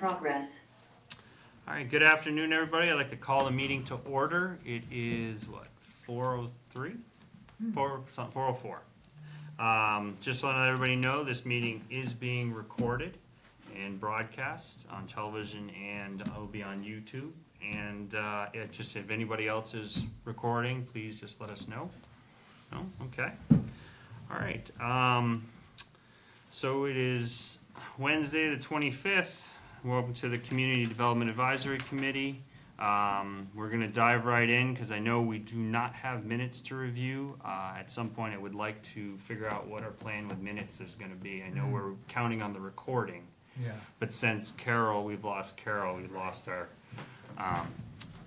progress. All right, good afternoon, everybody. I'd like to call the meeting to order. It is, 4:03? 4:04. Just to let everybody know, this meeting is being recorded and broadcast on television, and will be on YouTube. And just if anybody else is recording, please just let us know. No? Okay. All right. So it is Wednesday, the 25th. Welcome to the Community Development Advisory Committee. We're going to dive right in because I know we do not have minutes to review. At some point, I would like to figure out what our plan with minutes is going to be. I know we're counting on the recording, but since we've lost Carol, we've lost our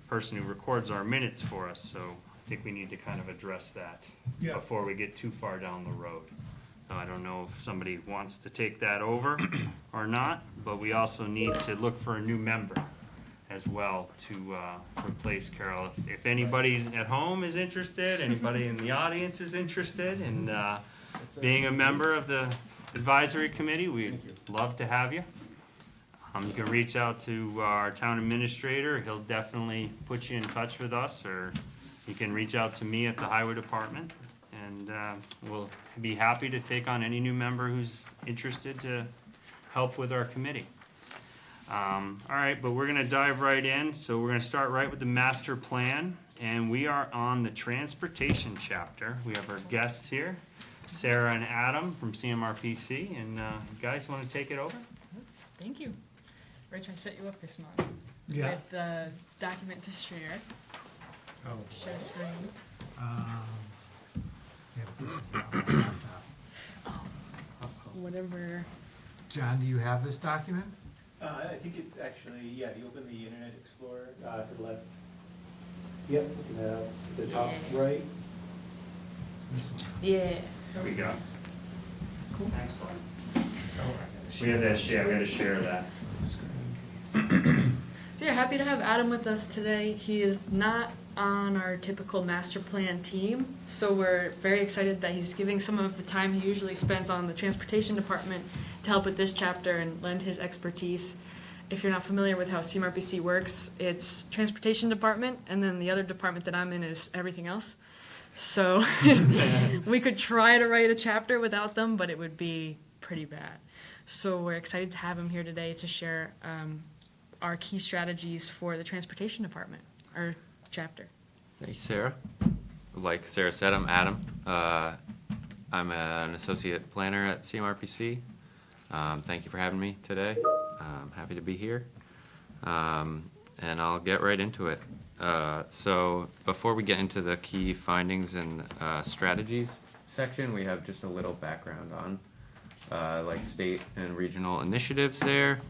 person who records our minutes for us. So I think we need to kind of address that before we get too far down the road. So I don't know if somebody wants to take that over or not, but we also need to look for a new member as well to replace Carol. If anybody at home is interested, anybody in the audience is interested in being a member of the advisory committee, we'd love to have you. You can reach out to our town administrator. He'll definitely put you in touch with us, or you can reach out to me at the highway department, and we'll be happy to take on any new member who's interested to help with our committee. All right, but we're going to dive right in. So we're going to start right with the master plan, and we are on the transportation chapter. We have our guests here, Sarah and Adam from CMRPC, and guys, want to take it over? Thank you. Rich, I set you up this month with the document to share. Oh, Share screen. yeah, but this is not my laptop. Whatever. John, do you have this document? I think it's actually, if you open the Internet Explorer to the left. Yep, looking at the top right. This one. Yeah. There we go. Cool. Excellent. Oh, I gotta We have to share that. So yeah, happy to have Adam with us today. He is not on our typical master plan team, so we're very excited that he's giving some of the time he usually spends on the transportation department to help with this chapter and lend his expertise. If you're not familiar with how CMRPC works, it's transportation department, and then the other department that I'm in is everything else. So we could try to write a chapter without them, but it would be pretty bad. So we're excited to have him here today to share our key strategies for the transportation department, our chapter. Thank you, Sarah. Like Sarah said, I'm Adam. I'm an associate planner at CMRPC. Thank you for having me today. I'm happy to be here. And I'll get right into it. So before we get into the key findings and strategies section, we have just a little background on like state and regional initiatives there.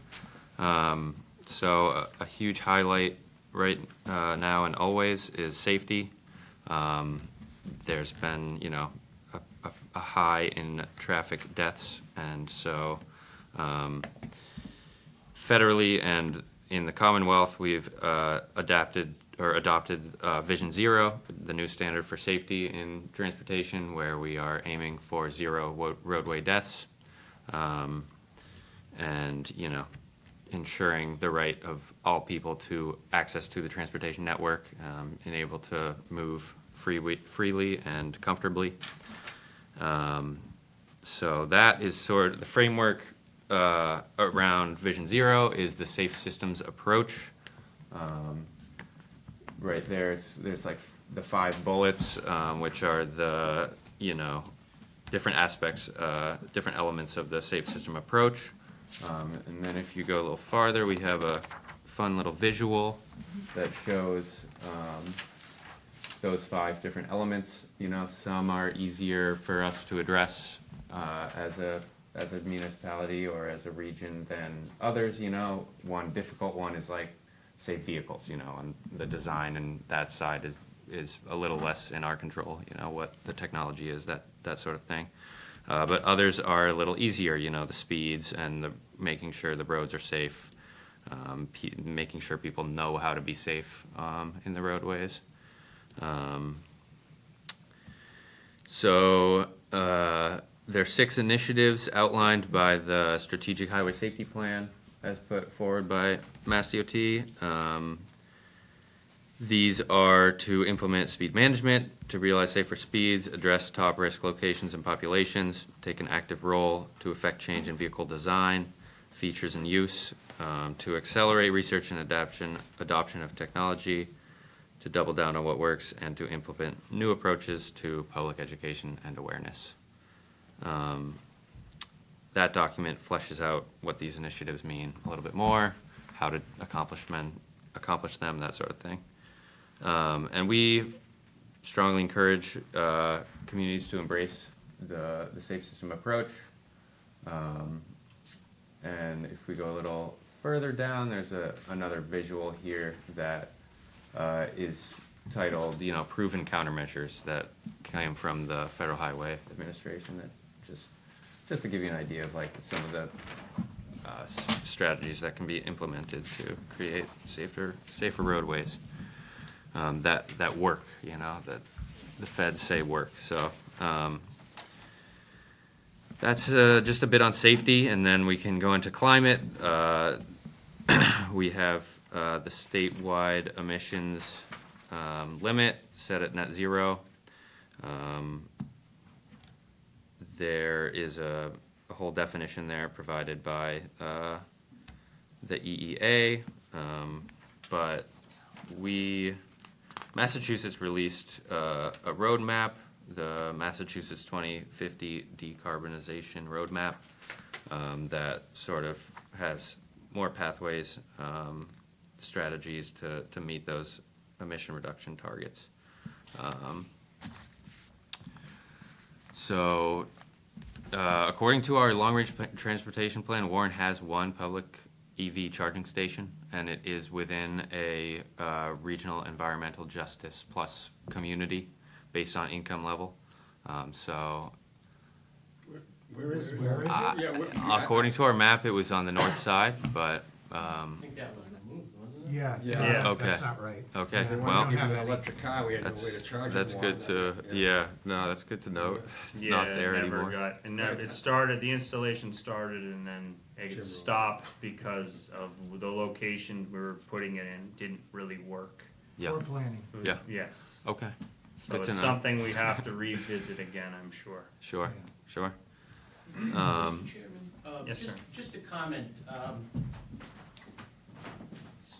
So a huge highlight right now and always is safety. There's been, a high in traffic deaths, and so federally and in the Commonwealth, we've adopted Vision Zero, the new standard for safety in transportation, where we are aiming for zero roadway deaths, and ensuring the right of all people to access to the transportation network, and able to move freely and comfortably. So that is sort of the framework around Vision Zero is the safe systems approach. Right there's like the 5 bullets, which are the different aspects, different elements of the safe system approach. And then if you go a little farther, we have a fun little visual that shows those 5 different elements. Some are easier for us to address as a municipality or as a region than others. One difficult one is like safe vehicles, and the design and that side is a little less in our control, what the technology is, that sort of thing. But others are a little easier, the speeds and the making sure the roads are safe, making sure people know how to be safe in the roadways. So there are 6 initiatives outlined by the Strategic Highway Safety Plan. as put forward by Mass DOT. These are to implement speed management, to realize safer speeds, address top risk locations and populations, take an active role to affect change in vehicle design, features and use, to accelerate research and adoption of technology, to double down on what works, and to implement new approaches to public education and awareness. That document fleshes out what these initiatives mean a little bit more, how to accomplish them, that sort of thing. And we strongly encourage communities to embrace the safe system approach. And if we go a little further down, there's another visual here that is titled, proven countermeasures that came from the Federal Highway Administration. That just to give you an idea of like some of the strategies that can be implemented to create safer roadways. That work, that the feds say work. So that's just a bit on safety, and then we can go into climate. We have the statewide emissions limit set at net zero. There is a whole definition there provided by the EEA, but Massachusetts released a roadmap, the Massachusetts 2050 Decarbonization Roadmap, that sort of has more pathways, strategies to meet those emission reduction targets. According to our long-range transportation plan, Warren has one public EV charging station, and it is within a regional environmental justice plus community based on income level. Where is it? According to our map, it was on the north side, but I think that was removed, wasn't it? Yeah, Okay. that's not right. okay. They Well, wanted to give have you an any. electric car, we had no way to charge it. That's good to that's good to note. It's Yeah, not there it never anymore. got, and then it started, the installation started and then it stopped because of the location we were putting it in didn't really work. Yeah. Poor planning. It was- Yeah. Yes. Okay. So Good it's to know. something we have to revisit again, I'm sure. Sure. Sure. Mr. Chairman? Yes, sir. Just a comment, just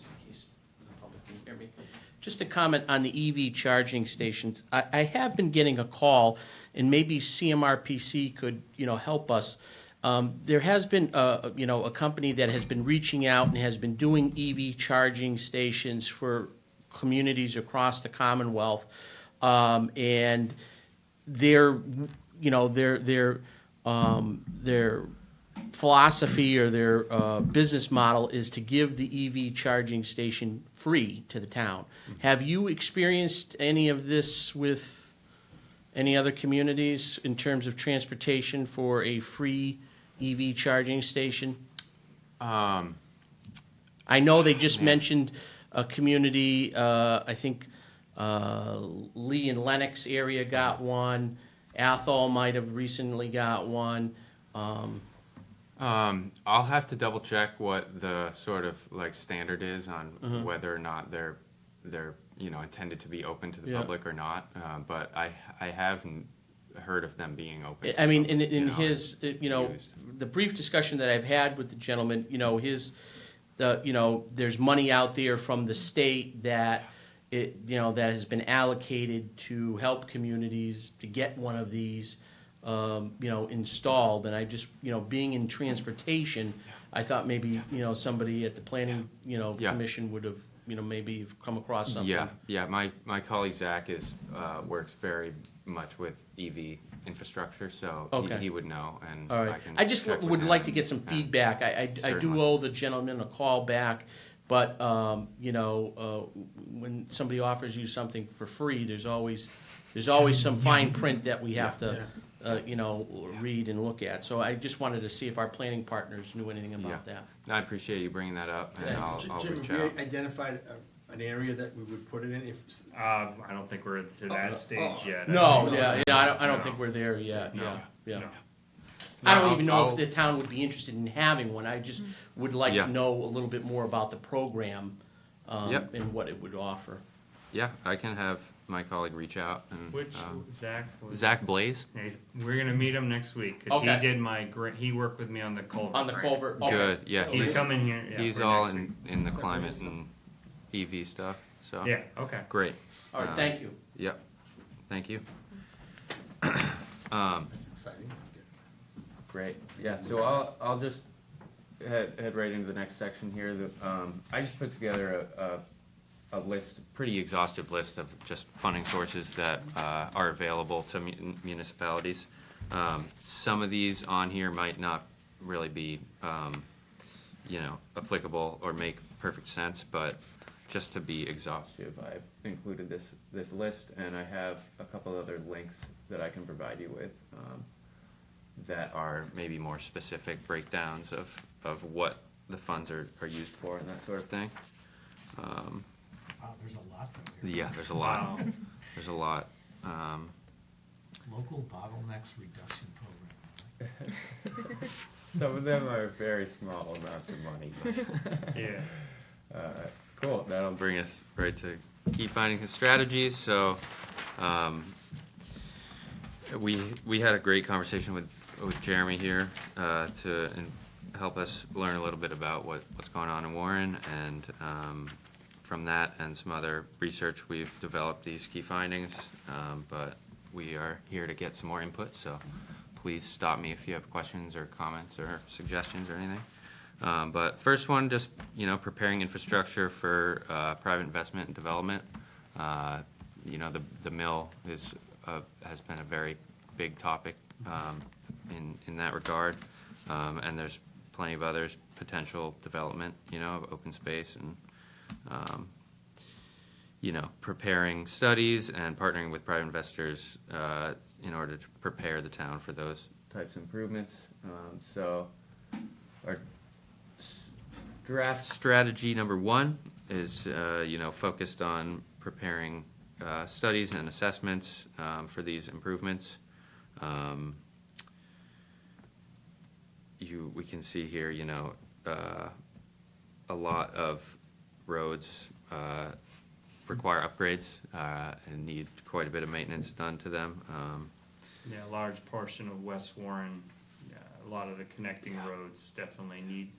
in case the public can hear me. Just a comment on the EV charging stations. I have been getting a call, and maybe CMRPC could, help us. There has been, a company that has been reaching out and has been doing EV charging stations for communities across the Commonwealth. And their philosophy or their business model is to give the EV charging station free to the town. Have you experienced any of this with any other communities in terms of transportation for a free EV charging station? I know they just mentioned a community, I think Lee and Lennox area got one. Athol might have recently got one. I'll have to double check what the sort of like standard is on whether or not they're intended to be open to the Yeah. public or not. But I haven't heard of them being open. I mean, in You know, his, used. the brief discussion that I've had with the gentleman, there's money out there from the state that that has been allocated to help communities to get one of these, installed. And I just, being in transportation, I thought maybe, somebody at the planning, Yeah. commission would have, maybe come across something. Yeah. My colleague Zach works very much with EV infrastructure, so Okay. he would know. And All right. can I just check with would him like to get some and- feedback. I do Certainly. owe the gentleman a call back, but, when somebody offers you something for free, there's always some fine print that we have to, read and look at. So I just wanted to see if our planning partners knew anything about that. I appreciate you bringing that up, and Thanks. I'll Jim, reach have out. we identified an area that we would put it in if, I don't think we're to that stage yet. No, I don't think we're there yet, No, yeah. no. I don't I'll- even know I'll- if the town would be interested in having one. I just would like Yeah. to know a little bit more about the program, Yep. and what it would offer. Yeah, I can have my colleague reach out and, Which, Zach? was- Zach Blaze? Yeah, we're gonna meet him next week, cause Okay. he did he worked with me on the culvert. On the grant. culvert, okay. Good, yeah. He's coming here, yeah. He's for all next week. in the climate and EV stuff, so. Yeah, okay. Great. All right, thank you. Yep, thank you. That's exciting. Great, yeah, so I'll just head right into the next section here. I just put together a list, pretty exhaustive list of just funding sources that are available to municipalities. Some of these on here might not really be, applicable or make perfect sense, but just to be exhaustive, I've included this list, and I have a couple other links that I can provide you with, that are maybe more specific breakdowns of what the funds are used for and that sort of thing. Wow, there's a lot there. Yeah, there's a lot. Wow. There's a lot. Local bottlenecks reduction program. Some of them are very small amounts of money. But, Yeah. cool. That'll bring us right to key findings and strategies. So, we had a great conversation with Jeremy here to help us learn a little bit about what's going on in Warren, and from that and some other research, we've developed these key findings. But we are here to get some more input, so please stop me if you have questions or comments or suggestions or anything. But first one, just, preparing infrastructure for private investment and development. The mill has been a very big topic in that regard. And there's plenty of others, potential development, of open space and, preparing studies and partnering with private investors in order to prepare the town for those types of improvements. So our draft strategy number 1 is, focused on preparing studies and assessments for these improvements. We can see here, a lot of roads require upgrades and need quite a bit of maintenance done to them. Yeah, a large portion of West Warren, a lot of the connecting roads definitely need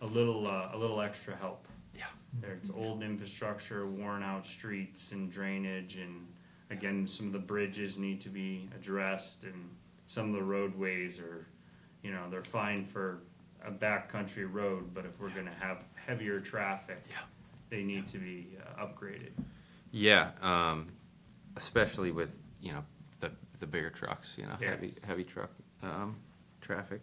a little extra help. Yeah. There's old infrastructure, worn out streets and drainage, and again, some of the bridges need to be addressed, and some of the roadways are, they're fine for a backcountry road, but if we're gonna have heavier traffic, they need to be upgraded. Yeah, especially with, the bigger trucks, Yes. heavy truck traffic.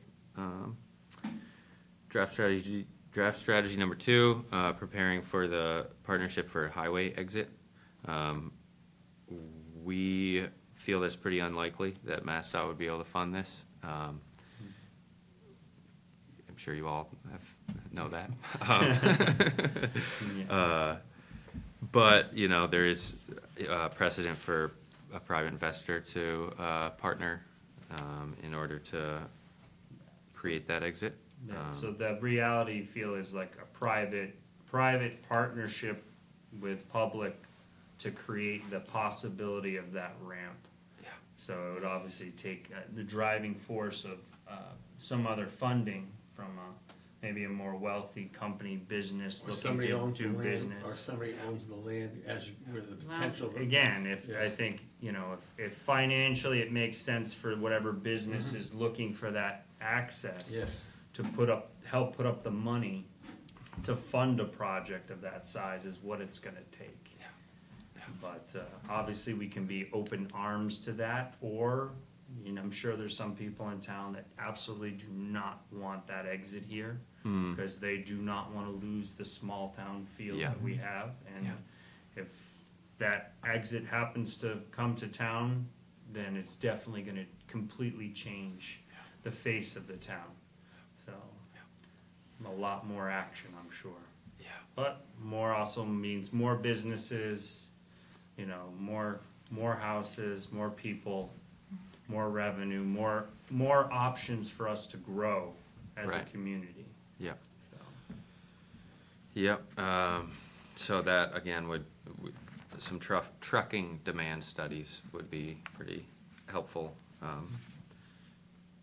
Draft strategy number 2, preparing for the partnership for highway exit. We feel that's pretty unlikely that MassDOT would be able to fund this. I'm sure you all know that. But, there is precedent for a private investor to partner in order to create that exit. Yeah, so the reality feel is like a private partnership with public to create the possibility of that ramp. Yeah. So it would obviously take the driving force of some other funding from maybe a more wealthy company, business Or looking somebody to owns the do land, business. or somebody owns the land with the Well, potential. again, I Yes. think, if financially it makes sense for whatever business is looking for that access. Yes. To help put up the money to fund a project of that size is what it's gonna take. But, obviously, we can be open arms to that, or, I'm sure there's some people in town that absolutely do not want that exit here, because they do not wanna lose the small town feel Yeah. that we have, and Yeah. if that exit happens to come to town, then it's definitely gonna completely change the face of the town. So, a lot more action, I'm sure. Yeah. But more also means more businesses, more houses, more people, more revenue, more more options for us to grow as a Right. community, Yep. so. Yep, so that, again, some trucking demand studies would be pretty helpful,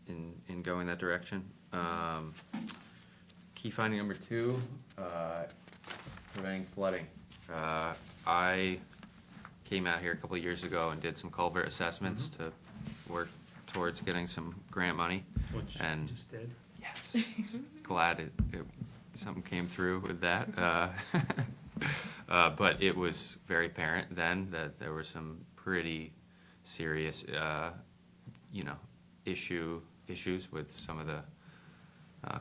in going that direction. Key finding number 2, preventing flooding. I came out here a couple of years ago and did some culvert assessments to work towards getting some grant money. Which And- you just did. Yes. Glad something came through with that. But it was very apparent then that there were some pretty serious, issues with some of the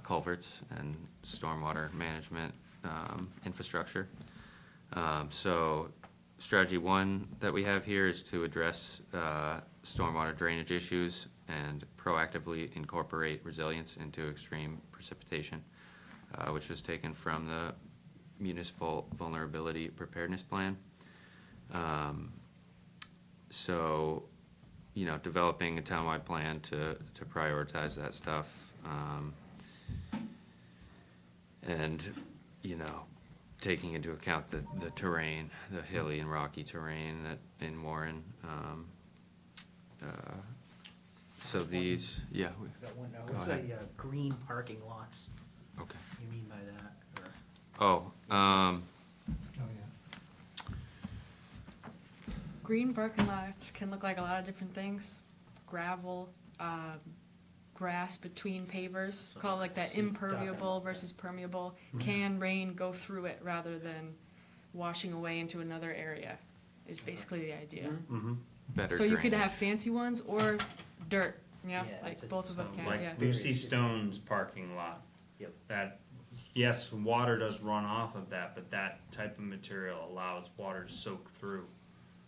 culverts and stormwater management infrastructure. So strategy 1 that we have here is to address stormwater drainage issues and proactively incorporate resilience into extreme precipitation, which was taken from the Municipal Vulnerability Preparedness Plan. So, developing a townwide plan to prioritize that stuff. And, taking into account the terrain, the hilly and rocky terrain that in Warren. So these, yeah, That one, Go what's ahead. a green parking lots, okay. you mean by that, or? Oh, Oh, yeah. Green parking lots can look like a lot of different things. Gravel, grass between pavers, call it like that impermeable versus permeable. Can rain go through it rather than washing away into another area is basically the idea. Mm-hmm. better So you could drainage. have fancy ones or dirt, Yeah, like it's a- both of them can, Like yeah. Lucy Stone's parking lot. Yep. That, yes, water does run off of that, but that type of material allows water to soak through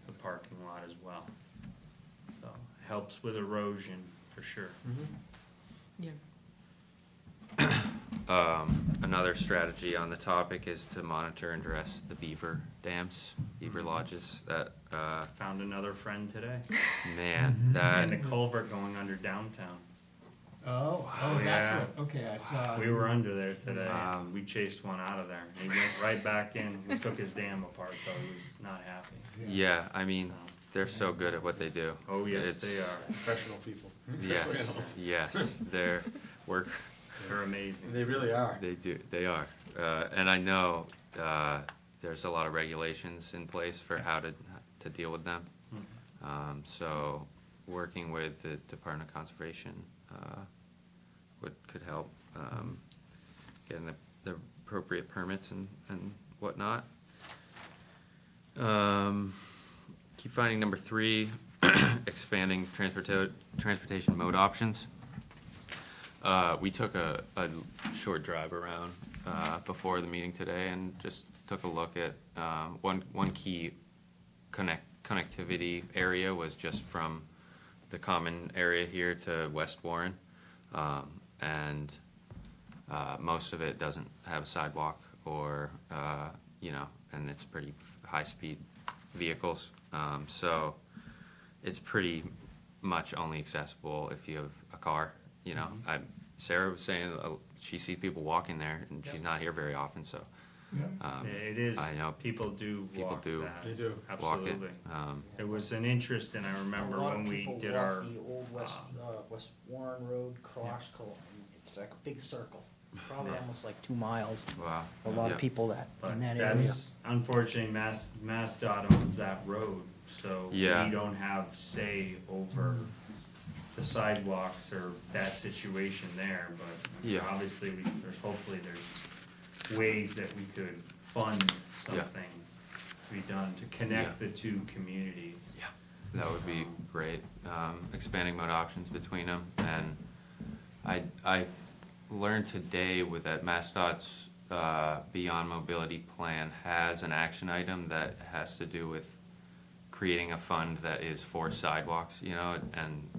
the parking lot as well. So, helps with erosion, for sure. Yeah. Another strategy on the topic is to monitor and address the beaver dams, beaver lodges that, Found another friend today. man, And the that, culvert going under downtown. Oh, that's Yeah. what, okay, I saw. We were under there today, Wow. and we chased one out of there. He went right back in, we took his dam apart, so he was not happy. yeah, I mean, they're so good at what they do. Oh, yes, It's- they are. Professional people. Yes, yes, they're, They're amazing. They really are. they are. And I know, there's a lot of regulations in place for how to deal with them. So, working with the Department of Conservation, could help, getting the appropriate permits and whatnot. Keep finding number 3, expanding transportation mode options. We took a short drive around, before the meeting today and just took a look at, one key connectivity area was just from the common area here to West Warren. And most of it doesn't have a sidewalk or, and it's pretty high-speed vehicles. So it's pretty much only accessible if you have a car, Sarah was saying she sees people walking there and she's not here very often, so. It is, I know people do people walk do that. They do. walk it. Absolutely. There was an interest, and I remember A lot when of we people did walk our, the old West Warren Road cross, it's like a big circle, it's probably Yeah. almost like 2 miles. Wow. A lot Yeah. of people that, but in that area. that's, unfortunately, MassDOT owns that road, so Yeah. we don't have say over the sidewalks or that situation there, but Yeah. obviously, hopefully there's ways that we could fund Yeah. something to be done to connect the two communities. Yeah, that would be great, expanding mode options between them, and I learned today with that MassDOT's, Beyond Mobility Plan has an action item that has to do with creating a fund that is for sidewalks, and,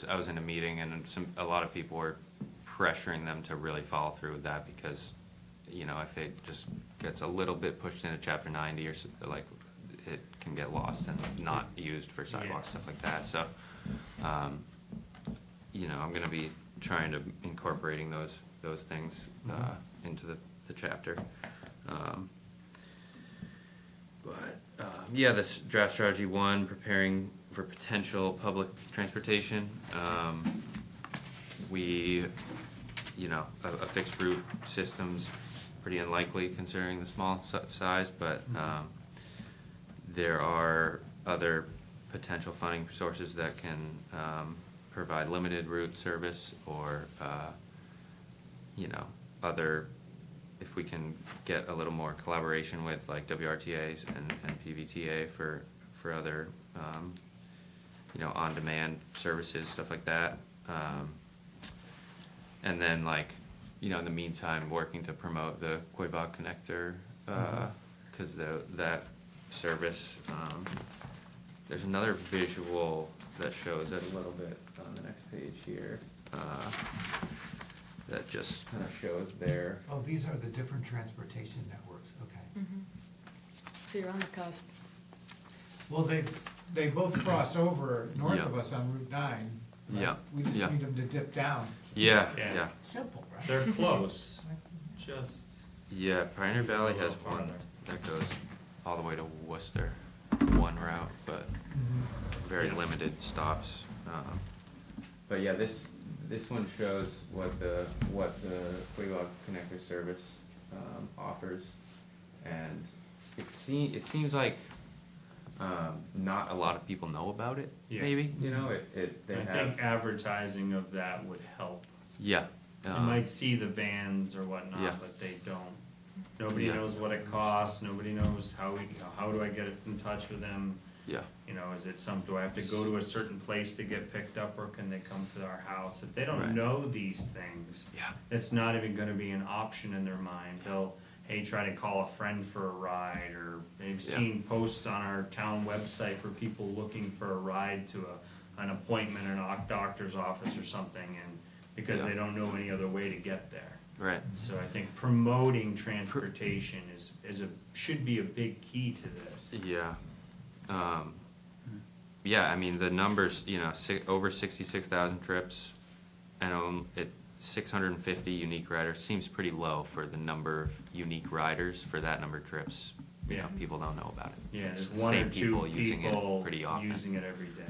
I was in a meeting and a lot of people were pressuring them to really follow through with that because, if it just gets a little bit pushed into chapter 90 or like, it can get lost and not used for sidewalks, Yes. stuff like that, so, you know, I'm gonna be trying to incorporating those things, into the chapter. Yeah, this draft strategy one, preparing for potential public transportation. We, you know, a fixed route system's pretty unlikely considering the small size, but, there are other potential funding sources that can, provide limited route service or, you know, other, if we can get a little more collaboration with like WRTAs and PVTA for other, you know, on-demand services, stuff like that. And then like, you know, in the meantime, working to promote the Quabog connector, cause that service, there's another visual that shows it a little bit on the next page here, that just kinda shows there. Oh, these are the different transportation networks, okay. So you're on the cusp. Well, they both cross over north Yeah. of us on Route 9. right? Yeah, We just yeah. need them to dip down. Yeah, Yeah. yeah, Simple, right? They're close, just. yeah, Pioneer Valley has Little one farther. that goes all the way to Worcester, one route, but very Yeah. limited stops. But yeah, this one shows what the Quabog connector service, offers. And it seems like, not a lot of people know about it, Yeah. maybe, you know, they I have, think advertising of that would help. yeah. You might see the vans or Yeah. whatnot, but they don't. Nobody Yeah. knows what it costs, nobody knows how do I get in touch with them? Yeah, You know, is it do I have to go to a certain place to get picked up, or can they come to our house? If they don't Right. know these things, yeah, it's not even gonna be an option in their mind. They'll, hey, try to call a friend for a ride, or they've Yeah. seen posts on our town website for people looking for a ride to an appointment in a doctor's office or something, and because Yeah. they don't know any other way to get there. right, So I think promoting transportation should be a big key to this. yeah. Yeah, I mean, the numbers, you know, over 66,000 trips, and it 650 unique riders seems pretty low for the number of unique riders for that number of trips. You know, Yeah. people don't know about it. Yeah, It's there's the one or same two using it people pretty often. using it every day.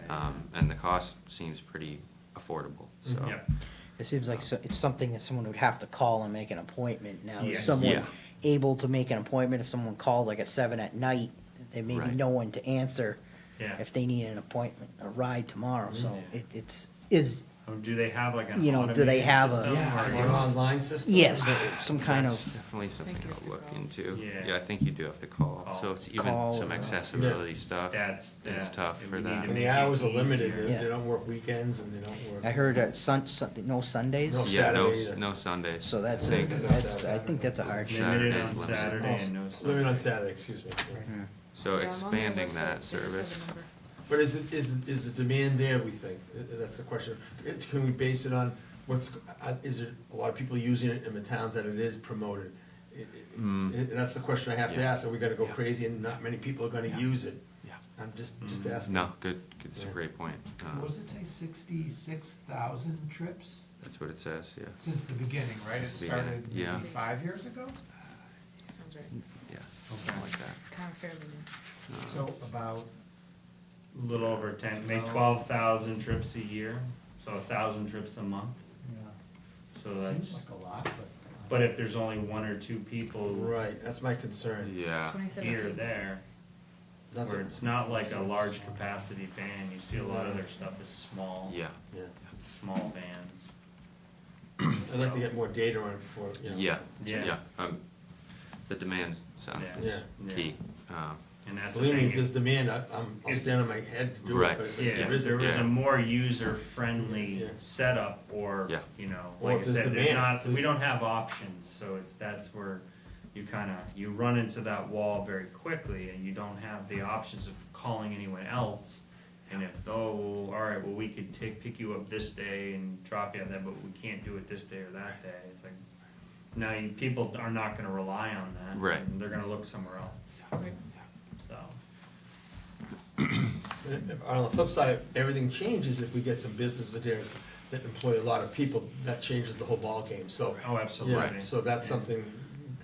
And the cost seems pretty affordable, so. Yep. It seems like it's something that someone would have to call and make an appointment now. Is Yes. someone Yeah. able to make an appointment if someone called like at 7 at night? There may be Right. no one to answer Yeah. if they need an appointment, a ride tomorrow, so Yeah. is, Or do they have like an You know, do they automated have a- system, Yeah, or- an online system? yes, some kind That's of, definitely something Think you have to to look call. into. Yeah. Yeah, I think you do have to call, Call. so it's even Call some or- accessibility stuff. That's, It's yeah, tough for we need them. to And make the it hours are limited, easier. they Yeah. they don't work weekends and they don't work. I heard no Sundays, No. Yeah, Saturday. no Sundays. so that's, I think I think that's a hardship. Limited on Saturday's limited. Saturday and no Limit Sunday. on Saturday, excuse me. So Yeah, I'm on their expanding website, that they just have service. a number. But is the demand there, we think? That's the question. Can we base it on is there a lot of people using it in the towns that it is promoted? That's the question I have to Yeah. ask. Are we gonna go Yeah. crazy and not many people are gonna Yeah. use it? Yeah. I'm just asking. No, good, it's a Yeah. great point. What does it say, 66,000 trips That's what it says, yeah, since the beginning, right? It Since the beginning, started yeah. maybe 5 years ago? Sounds right. yeah, something like that. Kind of fairly new. So about, A little over 10, make 12,000 trips a year, so 1,000 trips a month. yeah, So seems that's, like a lot, but. but if there's only one or two people Right, that's my concern. Yeah, here or 2017. there, Not where that- it's not like a large capacity van, you see a lot of their stuff is small, yeah, Yeah. small vans. I'd like to get more data on it before, you know. yeah, Yeah. yeah, the demand side Yeah. is Yeah. key. And that's the Believe me, thing. if there's demand, I'll if- stand on my head to do Right. it, but if Yeah, there if isn't, there was yeah. a more user-friendly Yeah. setup, or, Yeah. you know, Or like if I there's said, there's demand, not, we please. don't have options, so that's where you you run into that wall very quickly, and you don't have the options of calling anyone else. And if, all right, well, we could pick you up this day and drop you at that, but we can't do it this day or that day, it's like, now people are not gonna rely on that. Right. And they're gonna look somewhere else, Right. so. On the flip side, everything changes if we get some businesses in here that employ a lot of people, that changes the whole ballgame, so. Oh, absolutely. Yeah, so that's something.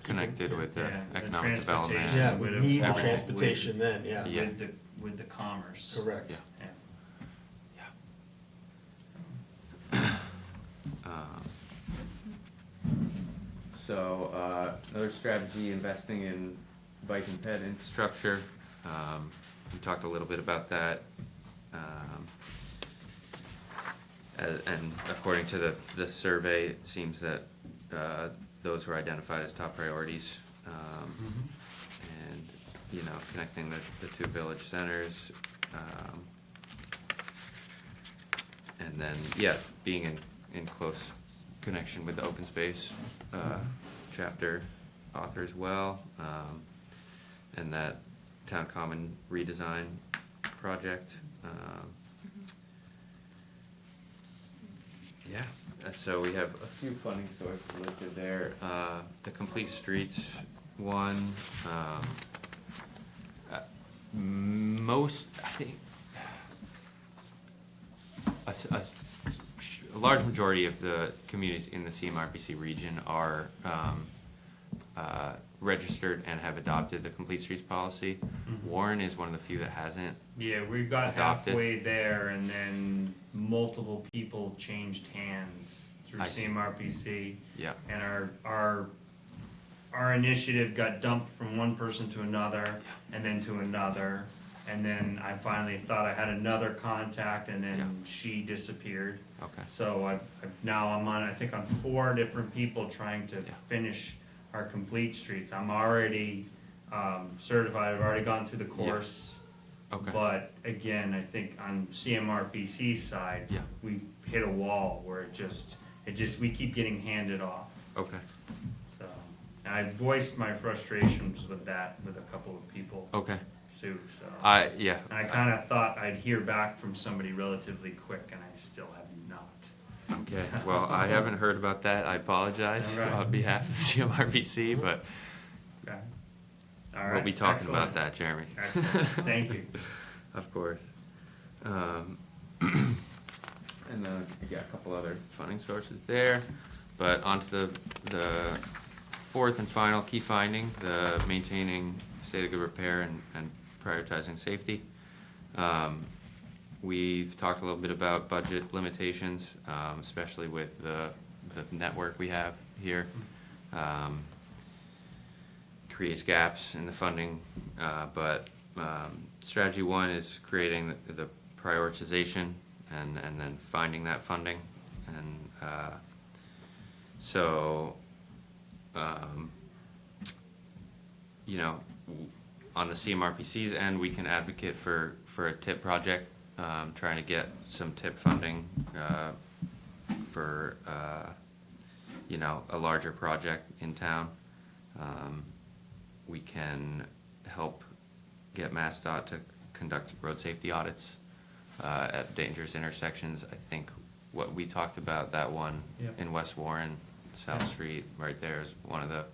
Connected with the Yeah, the economic development. transportation. Yeah, we Would need the evolve transportation then, yeah. Yeah. With the commerce. Correct. Yeah. Yeah. So, another strategy, investing in bike and ped infrastructure. We talked a little bit about that. And according to the survey, it seems that those were identified as top priorities. And, you know, connecting the two village centers. And then, yeah, being in close connection with the open space chapter author as well. And that town common redesign project. Yeah, so we have a few funding sources listed there. The Complete Streets one, most, I think, a large majority of the communities in the CMRPC region are registered and have adopted the Complete Streets policy. Warren is one of the few that hasn't. Yeah, we got Adopted. halfway there, and then multiple people changed hands through I see. CMRPC. Yeah. And our initiative got dumped from one person to another, and then to another. And then I finally thought I had another contact, and then Yeah. she disappeared. Okay. So I'm on, I think, on 4 different people trying to Yeah. finish our Complete Streets. I'm already certified, I've already gone through the course. Okay. But again, I think on CMRPC's side, Yeah. we've hit a wall where we keep getting handed off. Okay. So, and I voiced my frustrations with that with a couple of people Okay. too, so. Yeah. And I kinda thought I'd hear back from somebody relatively quick, and I still have not. Okay, well, I haven't heard about that. I apologize All right. on behalf of CMRPC, but Okay. All right. we'll be talking excellent. about that, Jeremy. Excellent, thank you. Of course. And then we got a couple other funding sources there, but onto the fourth and final key finding, the maintaining state of good repair and prioritizing safety. We've talked a little bit about budget limitations, especially with the network we have here. Creates gaps in the funding, but strategy one is creating the prioritization and then finding that funding. And so, you know, on the CMRPC's end, we can advocate for a TIP project, trying to get some TIP funding for, you know, a larger project in town. We can help get MassDOT to conduct road safety audits at dangerous intersections. I think what we talked about, that one Yeah. in West Warren, South Street, right there is one of the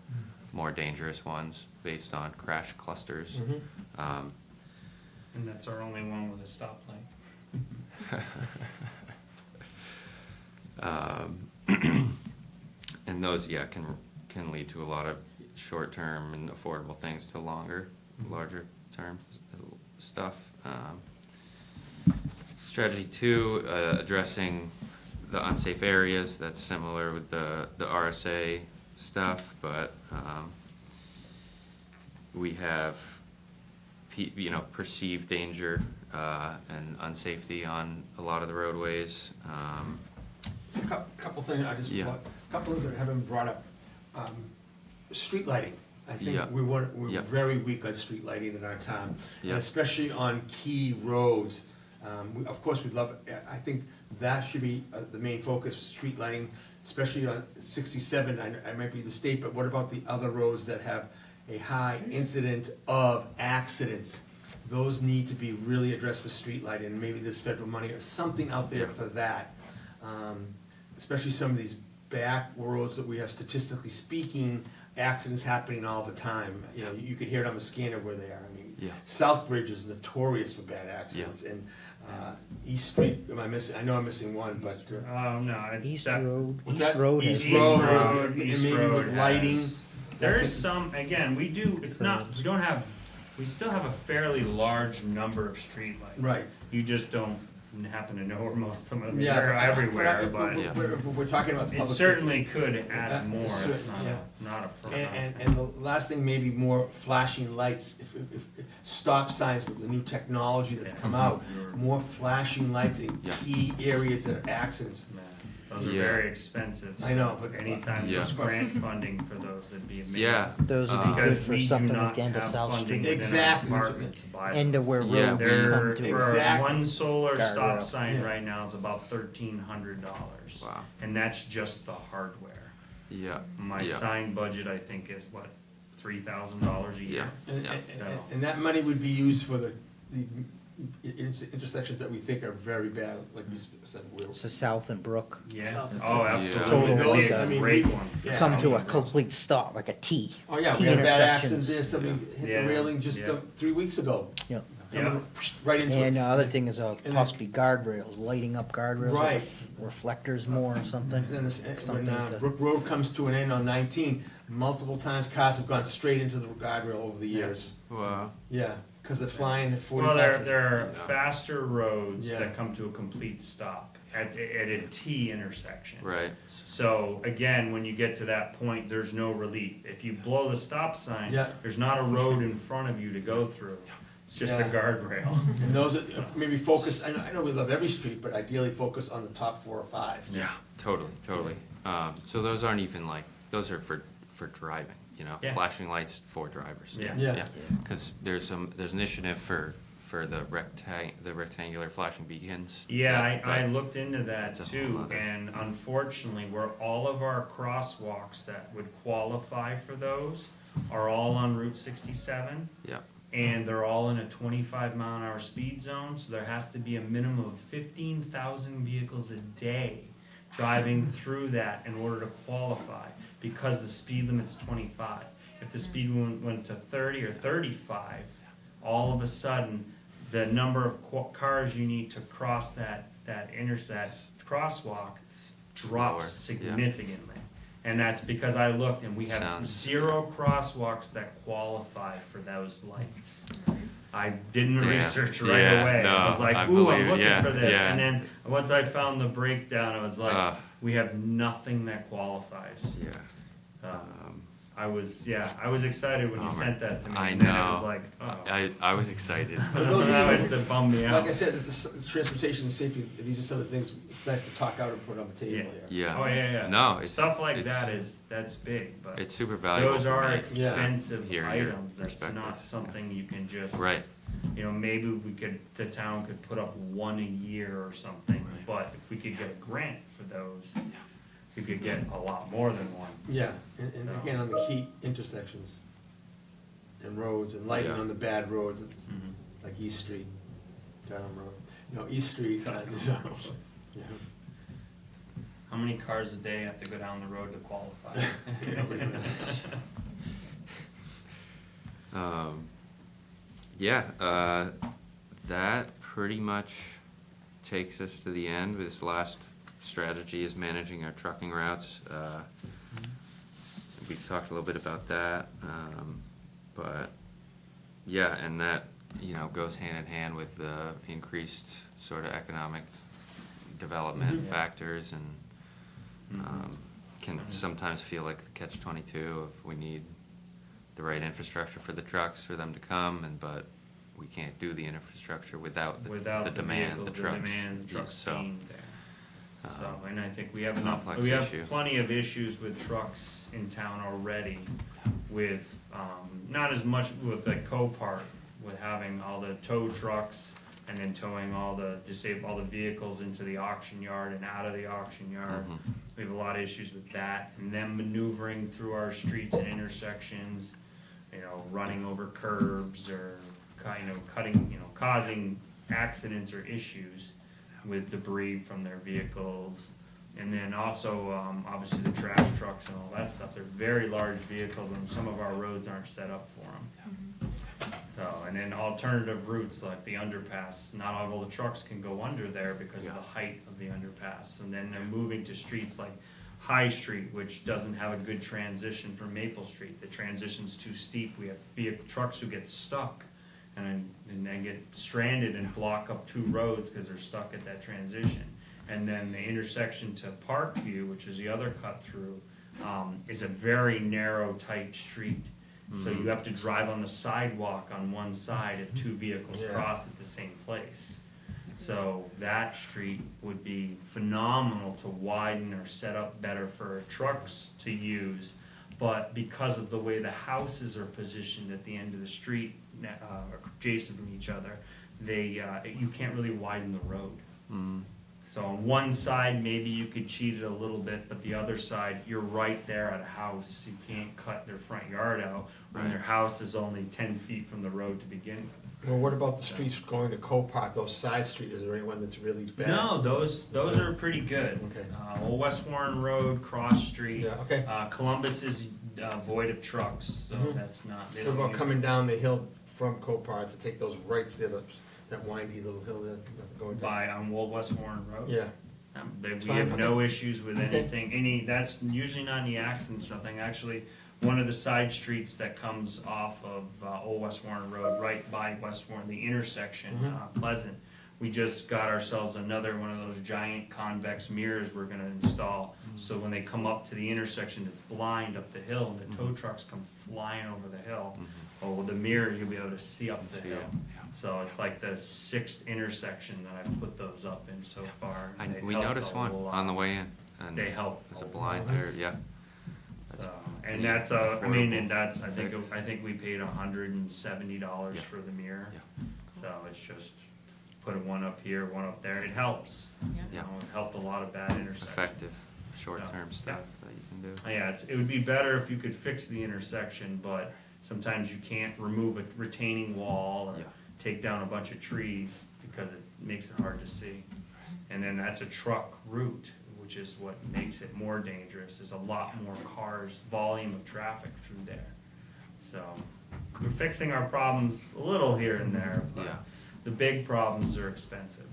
more dangerous ones based on crash clusters. And that's our only one with a stoplight. And those, yeah, can lead to a lot of short-term and affordable things to larger term stuff. Strategy two, addressing the unsafe areas. That's similar with the RSA stuff, but we have perceived danger and unsafety on a lot of the roadways. So a couple things, Yeah. a couple things that haven't been brought up. Street lighting. I think Yeah. we're Yeah. very weak on street lighting in our town, and Yeah. especially on key roads. Of course, we'd love, I think that should be the main focus, street lighting, especially on 67. I might be the state, but what about the other roads that have a high incident of accidents? Those need to be really addressed with street lighting, and maybe there's federal money or something out there Yeah. for that. Especially some of these back roads that we have, statistically speaking, accidents happening all the time. You know, you could hear it on the scanner where they are. I mean, Yeah. Southbridge is notorious for bad accidents, and, East Street, am I missing, I know I'm missing one, but, Oh, no, it's. East that- Road, What's East that? Road has. East East Road, Road, and East maybe Road with lighting. has- There's some, again, we do, it's not, we don't have, we still have a fairly large number of streetlights. Right. You just don't happen to know where most of them, Yeah, they're everywhere, but Yeah. We're talking about the it public. certainly could add Uh, more, cer- it's not yeah. not a front. And the last thing, maybe more flashing lights, if stop signs with the new technology that's come out, more flashing lights in Yeah. key areas that are accidents. Man, those are Yeah. very expensive. I know, but- Anytime Yeah. there's grant funding for those, it'd be amazing. Yeah. Those would be good Because for we do something not at the end of have South funding Street. within our Exactly. department to buy End of those. where Yeah. roads They're, come to. for Exactly. one solar stop Guardrail. sign Yeah. right now is about $1,300. Wow. And that's just the hardware. Yeah. My Yeah. sign budget, I think, is what, $3,000 a year? Yeah. And, Yeah. and that money would be used for the intersections that we think are very bad, like we said, Will. So South and Brook Yeah, South and oh, South. absolutely. Total That'd be was, a I mean, great we- one. yeah. come to a complete stop, like a T. Oh, yeah, T we had a bad accident intersections. there, somebody hit Yeah. the railing just Yeah. 3 weeks ago. Yeah. Coming right into And it. the other thing is And possibly guardrails, lighting up guardrails. like Right. Reflectors more or something. And then this, when Something to- Brook Road comes to an end on 19, multiple times cars have gone straight into the guardrail over the years. Wow. Yeah, because they're flying at Well, 45. there are faster roads Yeah. that come to a complete stop at a T intersection. Right. So again, when you get to that point, there's no relief. If you blow the stop sign, Yeah. there's not a road in front of you to go through. It's just a Yeah. guardrail. And those are, maybe focus, I know we love every street, but ideally focus on the top 4 or 5. Yeah. Totally. So those aren't even like, those are for driving, you know, Yeah. flashing lights for drivers. Yeah. Yeah. Because there's initiative for the rectangular flashing beacons. Yeah, that- I that- looked into that that's a too, whole other- and unfortunately, where all of our crosswalks that would qualify for those are all on Route 67. Yeah. And they're all in a 25-mile-an-hour speed zone, so there has to be a minimum of 15,000 vehicles a day driving through that in order to qualify, because the speed limit's 25. If the speed went to 30 or 35, all of a sudden, the number of cars you need to cross that crosswalk drops Lower, yeah. significantly. And that's because I looked and we have Sounds- 0 crosswalks that qualify for those lights. I didn't Damn. research right Yeah, away. I was no, like, I ooh, I'm believe it. looking Yeah, for this. yeah. And then once I found the breakdown, I was like, Ah. we have nothing that qualifies. Yeah. I was excited when you Bummer. sent that to me. I and then it was know. like, oh. I was excited. That was to bum me out. Like I said, it's transportation and safety, these are some of the things, it's nice to talk out and put on the table Yeah. here. Yeah. Oh, yeah. No, it's Stuff like it's- that's big, but It's super valuable. those for are me. expensive Hear your items. That's perspective. not something you can just, Right. you know, maybe the town could put up one a year or something, Right. but if we could get a grant for those, we could get a lot more than one. Yeah, and again, on the key intersections and roads and lighting Yeah. on the bad roads, Mhm. like East Street, Dunham Road. No, East Street, yeah. How many cars a day have to go down the road to qualify? Yeah, that pretty much takes us to the end. This last strategy is managing our trucking routes. We've talked a little bit about that, but yeah, and that, you know, goes hand in hand with the increased sort of economic development Mhm. factors, and Mhm. can sometimes feel like the catch-22 if we need the right infrastructure for the trucks for them to come, but we can't do the infrastructure without Without the demand, vehicles, the trucks. demand, the trucks So, being there. So, um, and I think we have enough, complex we have issue. plenty of issues with trucks in town already with, not as much with the Copart, with having all the tow trucks and then towing all the vehicles into the auction yard and out of the auction yard. Mhm. We have a lot of issues with that, and them maneuvering through our streets and intersections, you know, running over curbs or causing accidents or issues with debris from their vehicles. And then also, obviously the trash trucks and all that stuff, they're very large vehicles and some of our roads aren't set up for them. So, and then alternative routes like the underpass, not all the trucks can go under there because of the height of the underpass. And then they're moving to streets like High Street, which doesn't have a good transition from Maple Street. The transition's too steep. We have trucks who get stuck and then get stranded and block up 2 roads because they're stuck at that transition. And then the intersection to Parkview, which is the other cut through, is a very narrow, tight street. So you have to drive on the sidewalk on one side if 2 vehicles Yeah. cross at the same place. So that street would be phenomenal to widen or set up better for trucks to use. But because of the way the houses are positioned at the end of the street, adjacent from each other, you can't really widen the road. So on one side, maybe you could cheat it a little bit, but the other side, you're right there at a house. You can't cut their front yard out when their house is only 10 feet from the road to begin with. Well, what about the streets going to Copart, those side streets, is there anyone that's really bad? No, those are pretty good. Okay. Old West Warren Road, Cross Street. Yeah, okay. Columbus is void of trucks, so Mhm. that's not. They What don't about use coming down the hill from Copart to take those rights there, that windy little hill there, going down? By on Old West Warren Road. Yeah, We Fine, have no okay. issues with Okay. anything, that's usually not any accidents or nothing. Actually, one of the side streets that comes off of Old West Warren Road, right by West Warren, the intersection, Mhm. Pleasant, we just got ourselves another one of those giant convex mirrors we're gonna install. So when they come up to the intersection, it's blind up the hill, and the tow trucks come flying over the hill. Or with the mirror, you'll be able to see up the See hill. it, So it's like the 6th intersection that I've put those up in so far. and they've We helped noticed a one lot. on the way in, and They help. there's a blind there, yeah. That's So, pretty and that's affordable that's, I fix. think we paid $170 Yeah. for the mirror. Yeah. So it's just put one up here, one up there. It helps. Yeah. You know, it helped a lot of bad intersections. Effective, short-term Yeah. stuff that you can do. Yeah, it would be better if you could fix the intersection, but sometimes you can't remove a retaining wall or Yeah. take down a bunch of trees because it makes it hard to see. And then that's a truck route, which is what makes it more dangerous. There's a lot more cars, volume of traffic through there. So we're fixing our problems a little here and there, but Yeah. the big problems are expensive.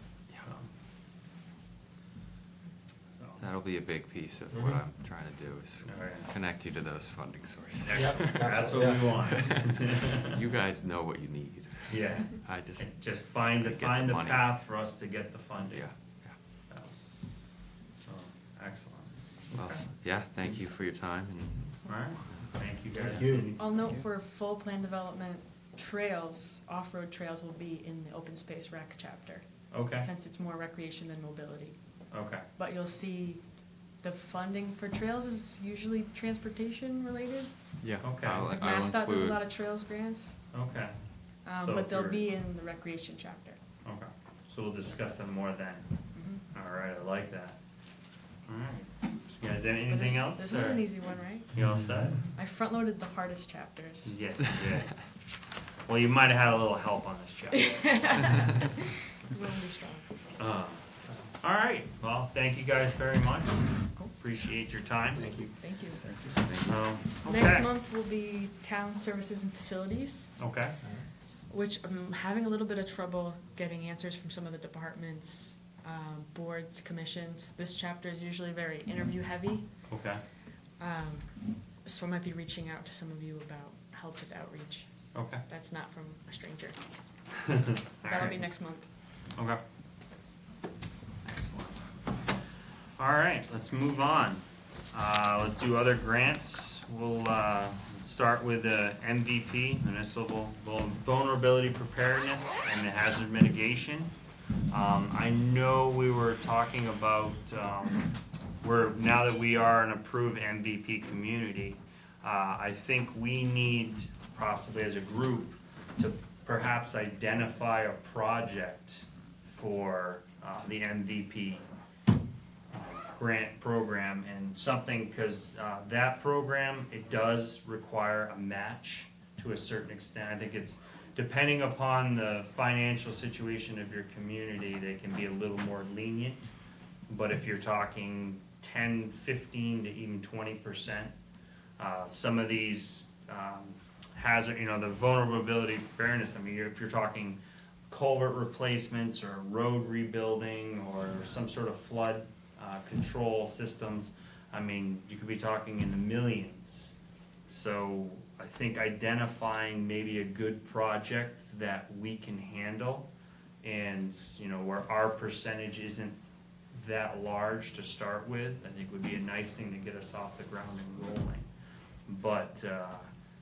So. That'll be a big piece of what Mhm. I'm trying to do is All right. connect you to those funding sources. That's what we want. You guys know what you need. Yeah. I just, Just find Get the the money. path for us to get the funding. yeah. So, excellent. Well, Okay. yeah, thank you for your time and All right, thank you guys. Thank you. I'll note for full plan development, trails, off-road trails will be in the open space rec chapter, Okay, since it's more recreation than mobility. okay, But you'll see the funding for trails is usually transportation related. yeah. Okay. Like I'll MassDOT does a include- lot of trails grants, okay, So but they'll you're- be in the recreation chapter. okay. So we'll discuss them more then. Mhm. All right, I like that. All right. You guys, But anything this- else? This was or an easy one, right? You all set? I front-loaded the hardest chapters. Yes, you did. Well, you might have had a little help on this chapter. Really strong. All right, well, thank you guys very much. Appreciate your time. thank you. Thank you. Okay. Next month will be town services and facilities, Okay, which I'm having a little bit of trouble getting answers from some of the departments, boards, commissions. This chapter is usually very interview heavy, okay, so I might be reaching out to some of you about help with outreach. okay. That's not from a stranger. All That'll be right. next month. Okay. Excellent. All right, let's move on. Let's do other grants. We'll start with MVP, Municipal Vulnerability Preparedness and the Hazard Mitigation. I know we were talking about, now that we are an approved MVP community, I think we need possibly as a group to perhaps identify a project for the MVP grant program and something, because that program, it does require a match to a certain extent. I think it's, depending upon the financial situation of your community, they can be a little more lenient. But if you're talking 10, 15 to even 20%, some of these hazard, the vulnerability fairness, I mean, if you're talking culvert replacements or road rebuilding or some sort of flood control systems, I mean, you could be talking in the millions. So I think identifying maybe a good project that we can handle and, where our percentage isn't that large to start with, I think would be a nice thing to get us off the ground and rolling. But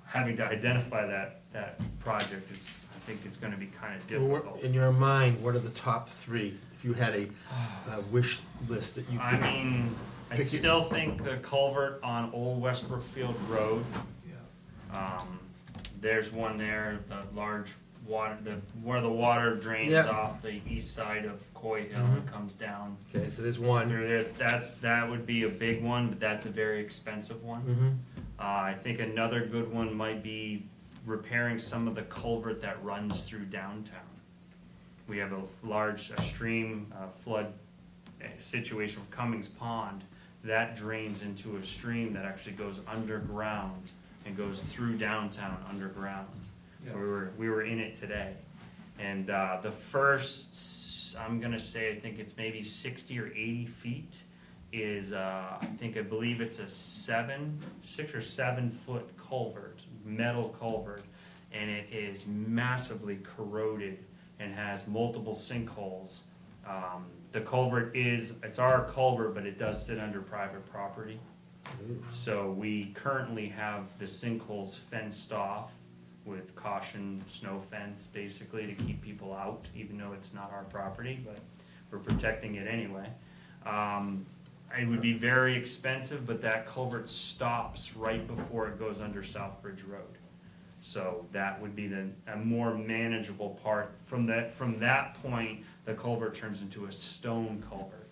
having to identify that project is, I think it's gonna be kind of Well, difficult. in your mind, what are the top three? If you had a wish list that you I could. mean, I Pick it. still think the culvert on Old West Brookfield Road, there's one there, the large water, where the water drains Yeah. off the east side of Coy Hill and comes down. Okay, so there's one. That would be a big one, but that's a very expensive one. Mm-hmm. I think another good one might be repairing some of the culvert that runs through downtown. We have a large stream flood situation with Cummings Pond that drains into a stream that actually goes underground and goes through downtown underground. Yeah. We were in it today, and the first, I'm gonna say, I think it's maybe 60 or 80 feet is I believe it's a 6 or 7 foot culvert, metal culvert, and it is massively corroded and has multiple sinkholes. The culvert it's our culvert, but it does sit under private property. So we currently have the sinkholes fenced off with caution snow fence, basically, to keep people out, even though it's not our property, but we're protecting it anyway. It would be very expensive, but that culvert stops right before it goes under Southbridge Road. So that would be a more manageable part. From that point, the culvert turns into a stone culvert.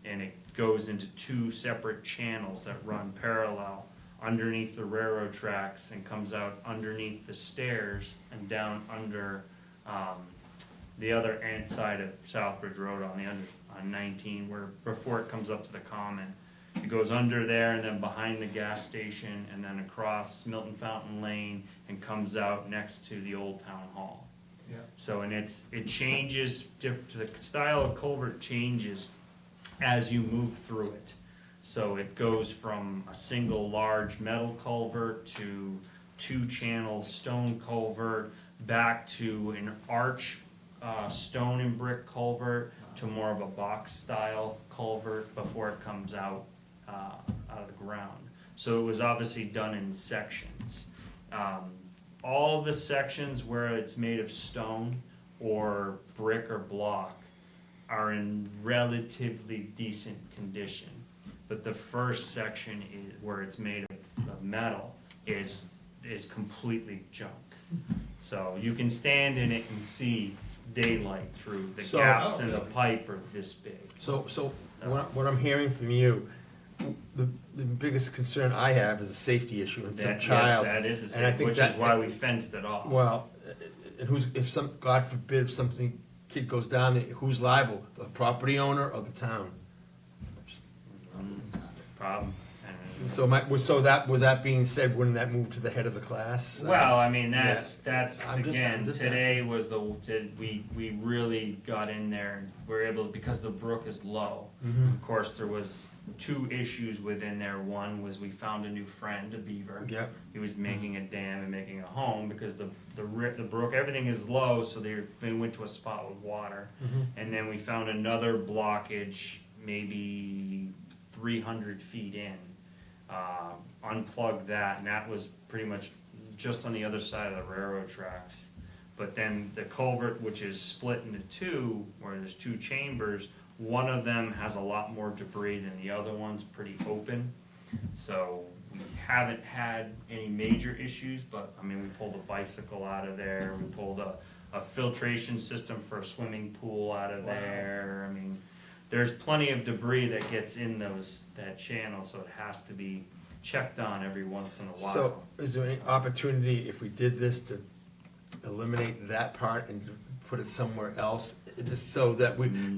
And it goes into 2 separate channels that run parallel underneath the railroad tracks and comes out underneath the stairs and down under the other end side of Southbridge Road on 19, where before it comes up to the common. It goes under there and then behind the gas station and then across Milton Fountain Lane and comes out next to the old town hall. Yeah. So, and it changes, the style of culvert changes as you move through it. So it goes from a single large metal culvert to 2-channel stone culvert, back to an arch stone and brick culvert, to more of a box style culvert before it comes out of the ground. So it was obviously done in sections. All the sections where it's made of stone or brick or block are in relatively decent condition. But the first section where it's made of metal is completely junk. So you can stand in it and see daylight through the gaps in the pipe are this big. So what I'm hearing from you, the biggest concern I have is a safety issue and some child. Yes, that is a and I safety, think which that- is why we fenced it off. Well, and God forbid, if something, kid goes down there, who's liable? The property owner or the town? Problem. So with that being said, wouldn't that move to the head of the class? Well, I mean, that's I'm again, just today was we really got in there and we're able, because the brook is low. Mhm. Of course, there was 2 issues within there. One was we found a new friend, a beaver. Yep. He was making a dam and making a home because the brook, everything is low, so they went to a spot with water. Mhm. And then we found another blockage, maybe 300 feet in. Unplugged that, and that was pretty much just on the other side of the railroad tracks. But then the culvert, which is split into 2, where there's 2 chambers, one of them has a lot more debris than the other one's pretty open. So we haven't had any major issues, but I mean, we pulled a bicycle out of there, we pulled a filtration system for a swimming pool out of there. I mean, there's plenty of debris that gets in that channel, so it has to be checked on every once in a while. So is there any opportunity, if we did this, to eliminate that part and put it somewhere else, just so that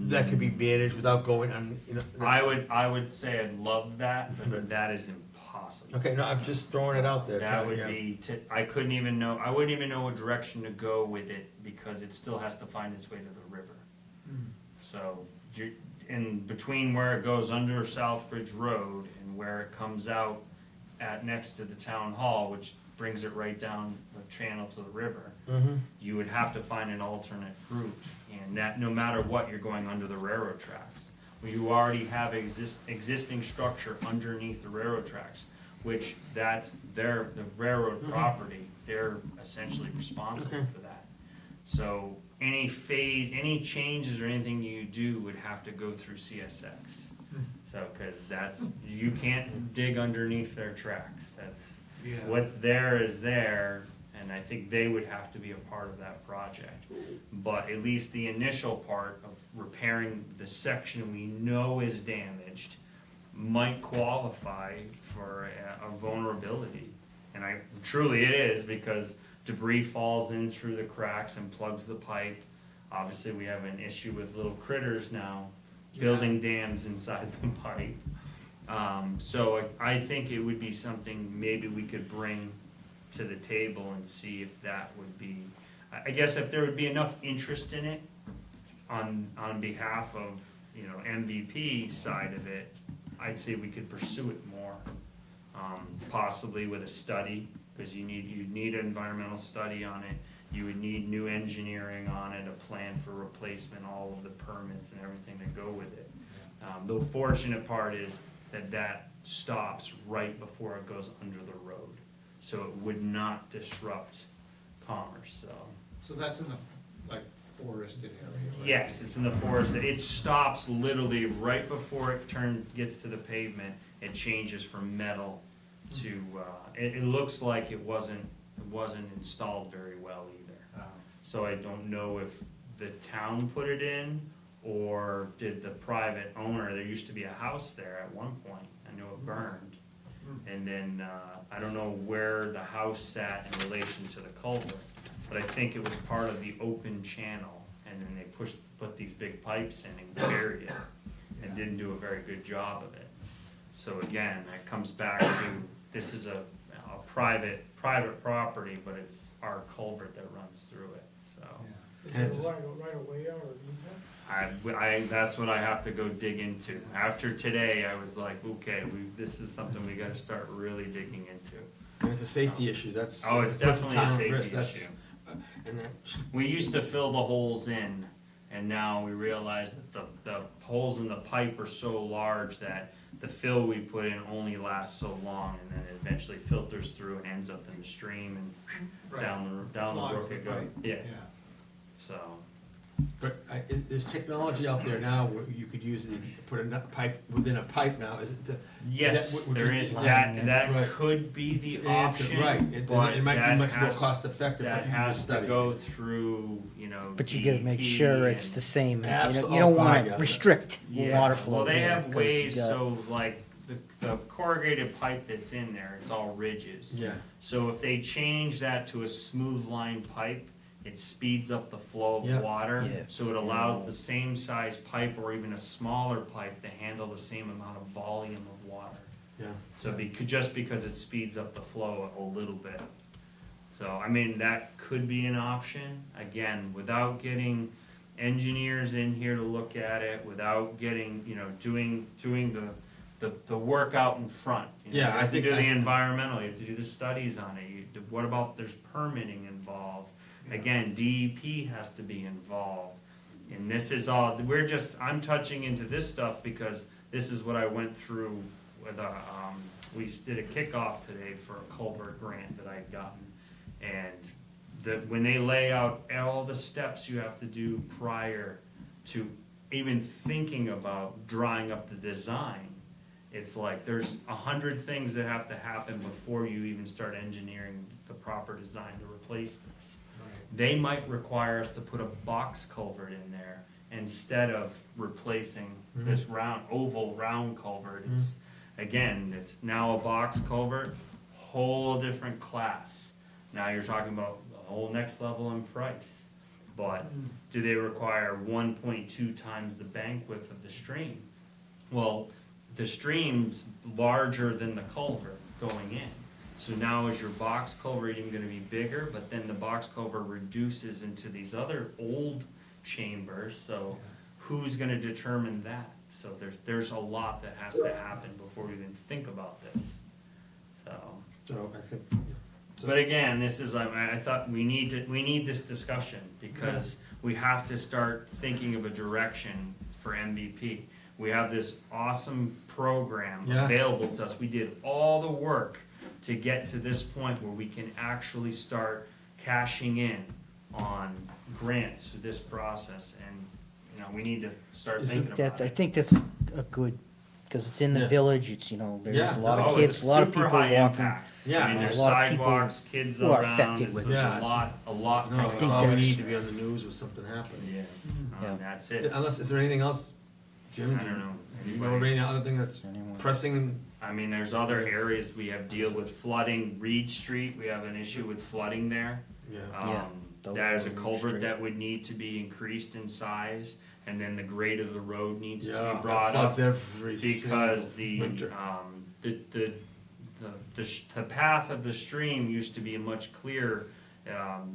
that could be managed without going on, I would say I'd love that, but But- that is impossible. possible. Okay, no, I'm just throwing it out there. That trying- would yeah. be, I couldn't even know, I wouldn't even know what direction to go with it, because it still has to find its way to the river. So, in between where it goes under Southbridge Road and where it comes out at next to the town hall, which brings it right down the channel to the river, you would have to find an alternate route, and that, no matter what, you're going under the railroad tracks. You already have existing structure underneath the railroad tracks, which the railroad property, they're essentially responsible Okay. for that. So any changes or anything you do would have to go through CSX. So, cause you can't dig underneath their tracks, Yeah. what's there is there, and I think they would have to be a part of that project. But at least the initial part of repairing the section we know is damaged might qualify for a vulnerability. And truly it is, because debris falls in through the cracks and plugs the pipe. Obviously, we have an issue with little critters now, building dams inside the pipe. So I think it would be something maybe we could bring to the table and see if that would be, I guess if there would be enough interest in it on behalf of, MVP side of it, I'd say we could pursue it more, possibly with a study, because you'd need an environmental study on it. You would need new engineering on it, a plan for replacement, all of the permits and everything that go with it. The fortunate part is that stops right before it goes under the road, so it would not disrupt commerce, so. So that's in the, like, forested area, right? Yes, it's in the forest. It stops literally right before it gets to the pavement. It changes from metal to, it looks like it wasn't installed very well either. So I don't know if the town put it in, or did the private owner, there used to be a house there at one point, I know it burned. And then, I don't know where the house sat in relation to the culvert, but I think it was part of the open channel, and then they put these big pipes in and buried it, and didn't do a very good job of it. So again, that comes back to, this is a private property, but it's our culvert that runs through it, so. And it's, That's what I have to go dig into. After today, I was like, okay, this is something we gotta start really digging into. and it's a safety issue, that's. Oh, it's puts the definitely a town at safety risk. That's- issue. And that, We used to fill the holes in, and now we realize that the holes in the pipe are so large that the fill we put in only lasts so long, and then it eventually filters through and ends up in the stream and Right. down the Clogs brook it the goes. pipe. Yeah, so, but there's technology out there now where you could use put a pipe within a pipe now, is it the? yes, that would there you- is, Right. that could be the option, Right, it but might be that much more has, cost effective, that but you has just to study. go through, But you gotta make DEP sure it's and- the same, you Absolutely. don't Oh, I wanna got it. restrict Yeah, water flow. well, they there, have 'cause ways, you got- so like, the corrugated pipe that's in there, it's all ridges. Yeah, So if they change that to a smooth line pipe, it speeds up the flow Yeah. of water. Yeah. So it allows the same size pipe or even a smaller pipe to handle the same amount of volume of water. yeah. So just because it speeds up the flow a little bit. So, I mean, that could be an option, again, without getting engineers in here to look at it, without getting, doing the work out in front. You Yeah, I have to think do the I- environmental, you have to do the studies on it, what about, there's permitting involved. Again, DEP has to be involved. And this is all, I'm touching into this stuff because this is what I went through with, we did a kickoff today for a culvert grant that I'd gotten. And when they lay out all the steps you have to do prior to even thinking about drawing up the design, it's like there's 100 things that have to happen before you even start engineering the proper design to replace this. They might require us to put a box culvert in there instead of replacing this oval round culvert. It's now a box culvert, whole different class. Now you're talking about the whole next level in price. But do they require 1.2 times the bank width of the stream? Well, the stream's larger than the culvert. going in. So now is your box culvert even gonna be bigger, but then the box culvert reduces into these other old chambers, so who's gonna determine that? So there's a lot that has to happen before we even think about this, so. So I think. But again, this is, I thought we need this discussion, because we have to start thinking of a direction for MVP. We have this awesome program Yeah. available to us, we did all the work to get to this point where we can actually start cashing in on grants through this process, and, you know, we need to start Is it thinking about I it. think that's a good, because it's in the Yeah. village, it's, you know, there's Yeah. a lot Oh, of it's kids, a lot of super people high walking. impact. Yeah. I mean, there's A lot of people sidewalks, kids who are around, affected it's with it. Yeah, a lot. No, I it's think all we that's- need to be on the news if something happened. Yeah, Yeah. that's it. Unless, is there anything else, Jim? I don't know. Do you know of any other thing that's Anyone? pressing? I mean, there's other areas we have deal with flooding. Reed Street, we have an issue with flooding there. Yeah. Yeah, those There's a are Reed culvert Street. that would need to be increased in size, and then the grade of the road needs to Yeah, be it brought floods up. every Because single winter. the path of the stream used to be much clearer.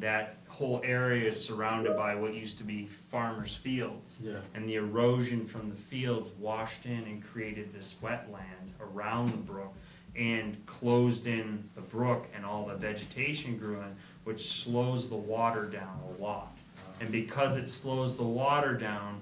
That whole area is surrounded by what used to be farmers' fields. Yeah. And the erosion from the fields washed in and created this wetland around the brook and closed in the brook, and all the vegetation grew in, which slows the water down a lot. And because it slows the water down,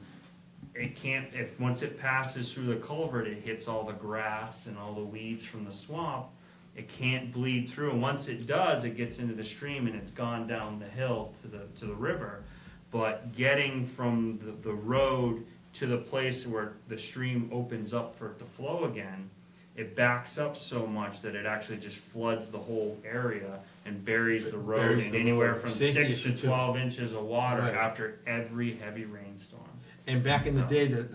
it can't, once it passes through the culvert, it hits all the grass and all the weeds from the swamp. It can't bleed through, and once it does, it gets into the stream and it's gone down the hill to the river. But getting from the road to the place where the stream opens up for it to flow again, it backs up so much that it actually just floods the whole area and buries the road Buries in the anywhere road. from Safety 6 to issue, too. 12 inches of water Right. after every heavy rainstorm. And back in the day, that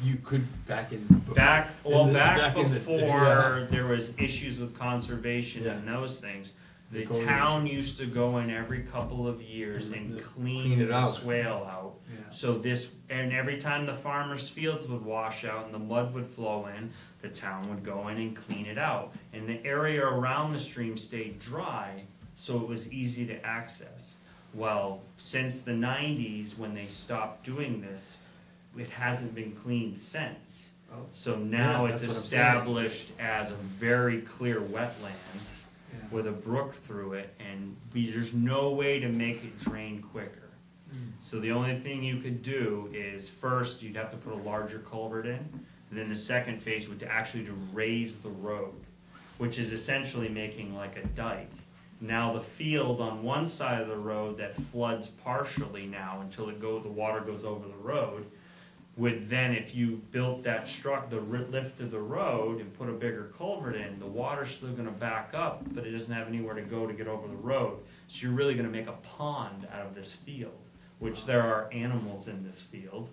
you could, back in. Back in the- before there was issues with conservation Yeah. and those things, the The code town used to go in every couple of years and Clean clean it the out. swale out. So and every time the farmers' fields would wash out and the mud would flow in, the town would go in and clean it out. And the area around the stream stayed dry, so it was easy to access. Well, since the 90s, when they stopped doing this, it hasn't been cleaned since. Oh. So now Yeah, it's that's what I'm saying. established as a very clear wetlands with a brook through it, and there's no way to make it drain quicker. So the only thing you could do is, first, you'd have to put a larger culvert in, and then the second phase would actually to raise the road, which is essentially making like a dike. Now the field on one side of the road that floods partially now until the water goes over the road, would then, if you built that lifted the road and put a bigger culvert in, the water's still gonna back up, but it doesn't have anywhere to go to get over the road. So you're really gonna make a pond out of this field, which there are animals in this field.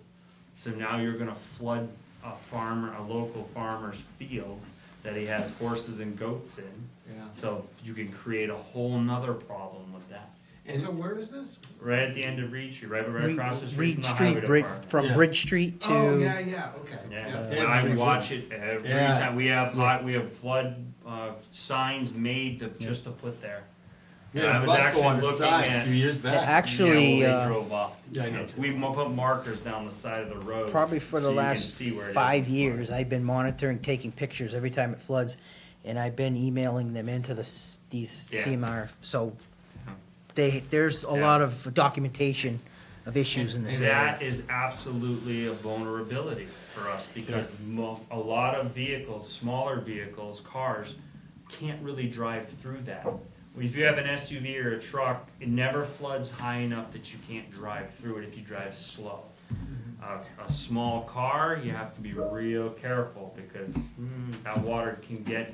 So now you're gonna flood a local farmer's field that he has horses and goats in. Yeah. So you can create a whole nother problem with that. And so where is this? Right at the end of Reed Street, right across the street Reed from the Street, highway Brid- department. from Yeah. Bridge Street to. Oh, yeah, okay. Yeah, Yeah. I Every watch it every Yeah. time. We have flood signs made just to put there. We I had a was bus actually go on the looking side a at- few years back. Actually, Yeah, well, they drove off. Yeah, I know. We put markers down the side of the road. Probably for so the you can last see where it is. 5 years, I've been monitoring, taking pictures every time it floods, and I've been emailing them into these Yeah. CMR, so Yeah. there's a Yeah. lot of documentation of issues in this And area. that is absolutely a vulnerability for us, because a lot of vehicles, smaller vehicles, cars, can't really drive through that. If you have an SUV or a truck, it never floods high enough that you can't drive through it if you drive slow. A small car, you have to be real careful, because that water can get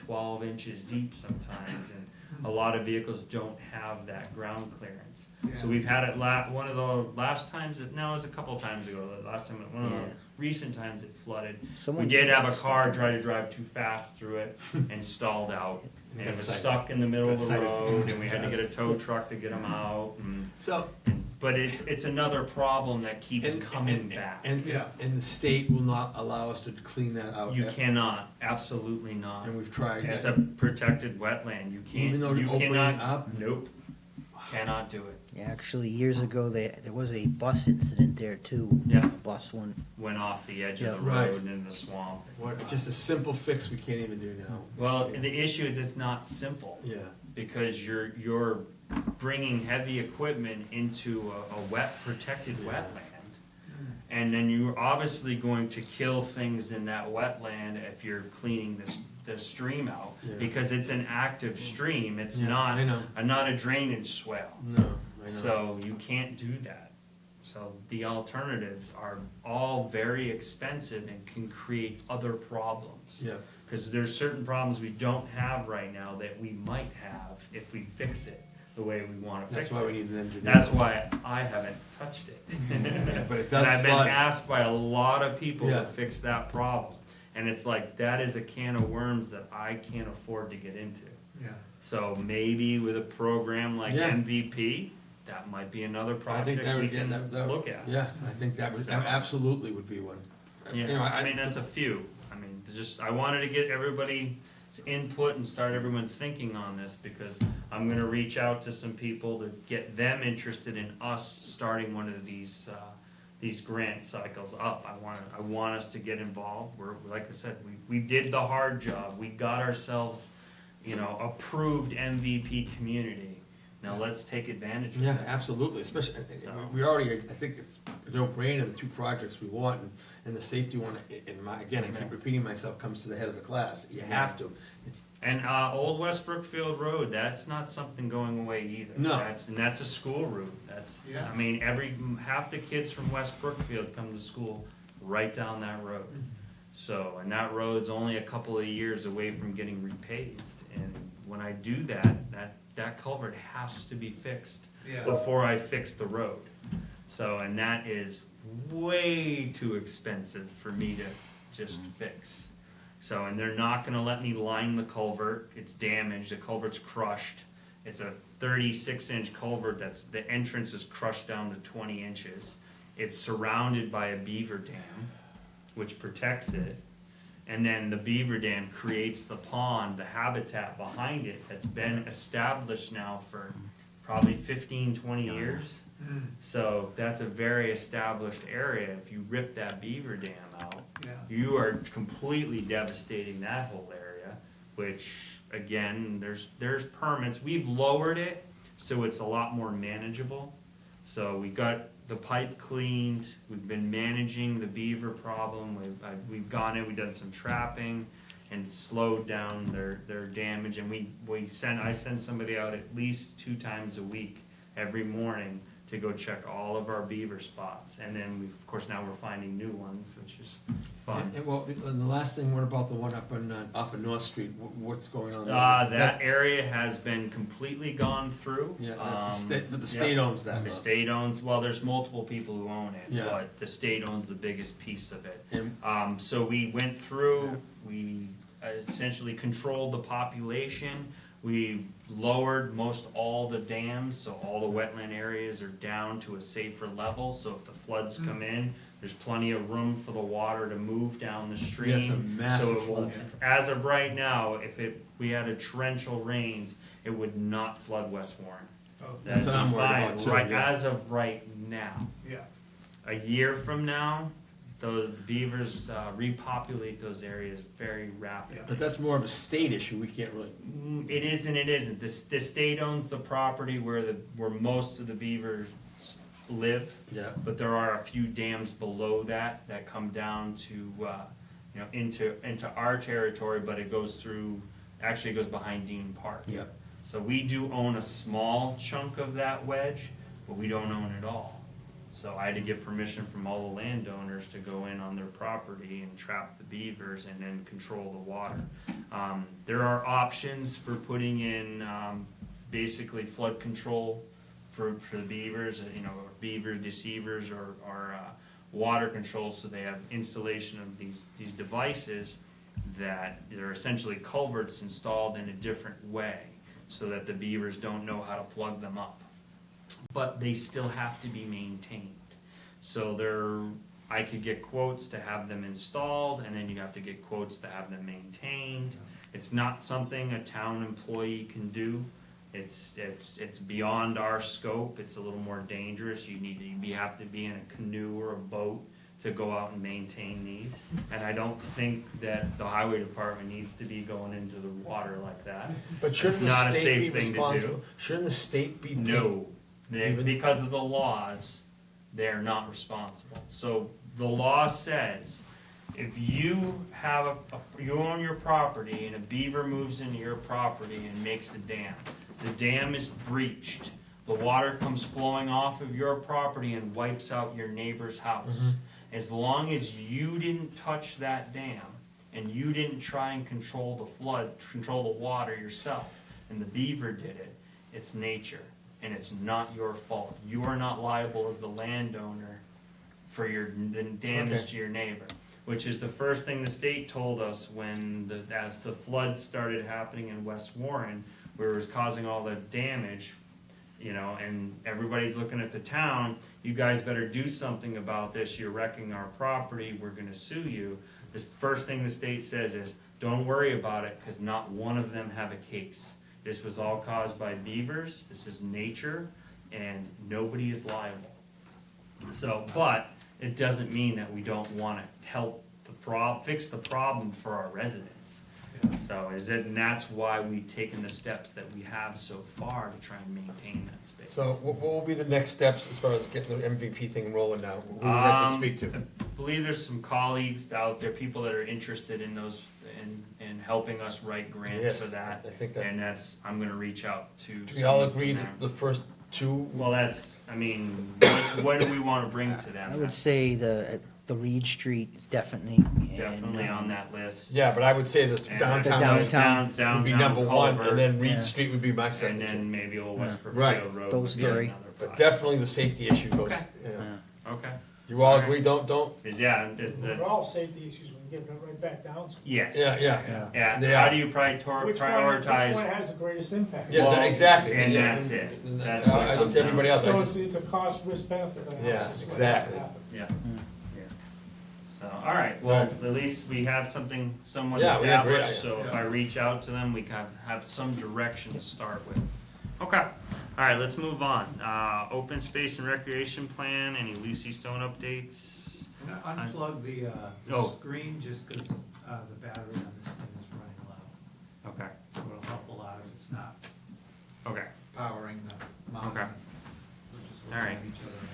12 inches deep sometimes, and a lot of vehicles don't have that ground clearance. So Yeah. we've had it one of the last times, it was a couple times ago, the last time, one of the Yeah. recent times it flooded. Someone We did have a stuck car in try to drive too fast through it and stalled out. And it Got was cited. stuck in the middle of Got the cited for road, going and we had to fast. get a tow truck to get them out, and So, but it's another problem that keeps coming and- back. And, Yeah. and the state will not allow us to clean that out. You cannot, absolutely not. And we've tried. It's a protected wetland, you can't, Even though you you're opening cannot, it up? nope, cannot do it. Yeah, actually, years ago, there was a bus incident there too. Yeah. A bus one. Went off the edge Yeah. of the Right. road and in the swamp. What, just a simple fix we can't even do now. Well, the issue is it's not simple, Yeah, because you're bringing heavy equipment into a wet, protected wetland. And then you're obviously going to kill things in that wetland if you're cleaning the stream out, Yeah. because it's an active stream, it's Yeah, not, I know. not a drainage swale. no, I know. So you can't do that. So the alternatives are all very expensive and can create other problems. Yeah, Because there's certain problems we don't have right now that we might have if we fix it the way we want to fix that's why we it. need an engineer. That's why I haven't touched it. But it And does I've been flood. asked by a lot of people Yeah. to fix that problem. And it's like, that is a can of worms that I can't afford to get into. Yeah. So maybe with a program like Yeah. MVP, that might be another I think project that we would, yeah, can that would- look at. Yeah, I think that would, So- absolutely would be one. You know, Yeah, I mean, that's a few. I mean, I wanted to get everybody's input and start everyone thinking on this, because I'm gonna reach out to some people to get them interested in us starting one of these grant cycles up. I want us to get involved. We're, like I said, we did the hard job. We got ourselves, approved MVP community. Now let's take advantage of Yeah, that. absolutely, especially, So- we already, I think it's a no-brainer, the two projects we want, and the safety one, in my, again, I keep repeating myself, comes to the head of the class, you have to. It's, And Old West Brookfield Road, that's not something going away either. No. That's a school route. Yeah. I mean, half the kids from West Brookfield come to school right down that road. So, and that road's only a couple of years away from getting repaved. And when I do that culvert has to be fixed Yeah. before I fix the road. So, and that is way too expensive for me to just fix. So, and they're not gonna let me line the culvert, it's damaged, the culvert's crushed. It's a 36-inch culvert the entrance is crushed down to 20 inches. It's surrounded by a beaver dam, which protects it. And then the beaver dam creates the pond, the habitat behind it that's been established now for probably 15, 20 years. So that's a very established area. If you rip that beaver dam out, Yeah. you are completely devastating that whole area, which, again, there's permits. We've lowered it, so it's a lot more manageable. So we got the pipe cleaned, we've been managing the beaver problem, we've gone in, we've done some trapping and slowed down their damage, and I send somebody out at least 2 times a week, every morning, to go check all of our beaver spots. And then of course, now we're finding new ones, which is fun. and well, and the last thing, what about the one up on, off of North Street, what's going on there? That area has been completely gone through. Yeah, that's the state, but the yeah. state owns that. The state owns, well, there's multiple people who own it, Yeah. but the state owns the biggest piece of it. And- So we went through, we essentially controlled the population. We lowered most all the dams, so all the wetland areas are down to a safer level. So if the floods come in, there's plenty of room for the water to move down the stream. Yeah, it's a massive So it will- flood. as of right now, if we had a torrential rains, it would not flood West Warren. Oh, That's what I'm That'd be worried fine, about too, right, yeah. as of right now. yeah. A year from now, the beavers repopulate those areas very rapidly. But that's more of a state issue, we can't really, It is and it isn't. The state owns the property where most of the beavers live, yeah. but there are a few dams below that come down to, into our territory, but it goes through, actually it goes behind Dean Park. Yeah. So we do own a small chunk of that wedge, but we don't own it all. So I had to get permission from all the landowners to go in on their property and trap the beavers and then control the water. There are options for putting in, basically flood control for the beavers, beaver deceivers or water control, so they have installation of these devices that they're essentially culverts installed in a different way, so that the beavers don't know how to plug them up. but they still have to be maintained. So I could get quotes to have them installed, and then you have to get quotes to have them maintained. It's not something a town employee can do. It's beyond our scope. It's a little more dangerous. You have to be in a canoe or a boat to go out and maintain these. And I don't think that the highway department needs to be going into the water like that. But shouldn't It's not the a state be safe thing to responsible? do. Shouldn't the state be? No, Even- because of the laws, they're not responsible. So the law says, if you have you own your property and a beaver moves into your property and makes a dam, the dam is breached. The water comes flowing off of your property and wipes out your neighbor's house. As long as you didn't touch that dam and you didn't try and control the flood, control the water yourself, and the beaver did it, it's nature, and it's not your fault. You are not liable as the landowner for the damage Okay. to your neighbor, which is the first thing the state told us when as the flood started happening in West Warren, where it was causing all the damage, and everybody's looking at the town, you guys better do something about this, you're wrecking our property, we're gonna sue you. The first thing the state says is, don't worry about it, cause not one of them have a case. This was all caused by beavers, this is nature, and nobody is liable. So, but it doesn't mean that we don't wanna help fix the problem for our residents. So and that's why we've taken the steps that we have so far to try and maintain that space. So what will be the next steps as far as getting the MVP thing rolling now? Who do we have to speak to? I believe there's some colleagues out there, people that are interested in those, in helping us write grants Yes, for that. I think that- And I'm gonna reach out to. Do we all someone agree from that there. the first two? Well, what do we wanna bring to them? I would say the Reed Street is definitely. and, Definitely on that list. Yeah, but I would say that And downtown downtown would be downtown number one, culvert, and then Reed Yeah. Street would be my And second. then maybe Old West Right. Brookfield Road. Those would be three. another But project. definitely the safety issue goes, Okay. yeah. Okay. You all Alright. agree, don't? Yeah, They're all safety issues, we can get it right back down to. yes. Yeah. Yeah, They how are. do you Which one prioritize? has the greatest impact? Yeah, Well, exactly. and Yeah, that's it. and That's what it I comes looked at everybody down else, So I it's, just, it's a cost risk benefit analysis. Yeah, what has to exactly. happen. Yeah. Yeah. So, all right, well, at least we have someone Yeah, we agree, established, so if yeah. I reach out to them, we can have some direction to start with. Okay, all right, let's move on. Open space and recreation plan, any Lucy Stone updates? Can I unplug the Oh. screen just because the battery on this thing is running low? Okay, So it'll help a lot if it's not okay, powering the monitor. Okay. We're just All looking right. at each other anyway.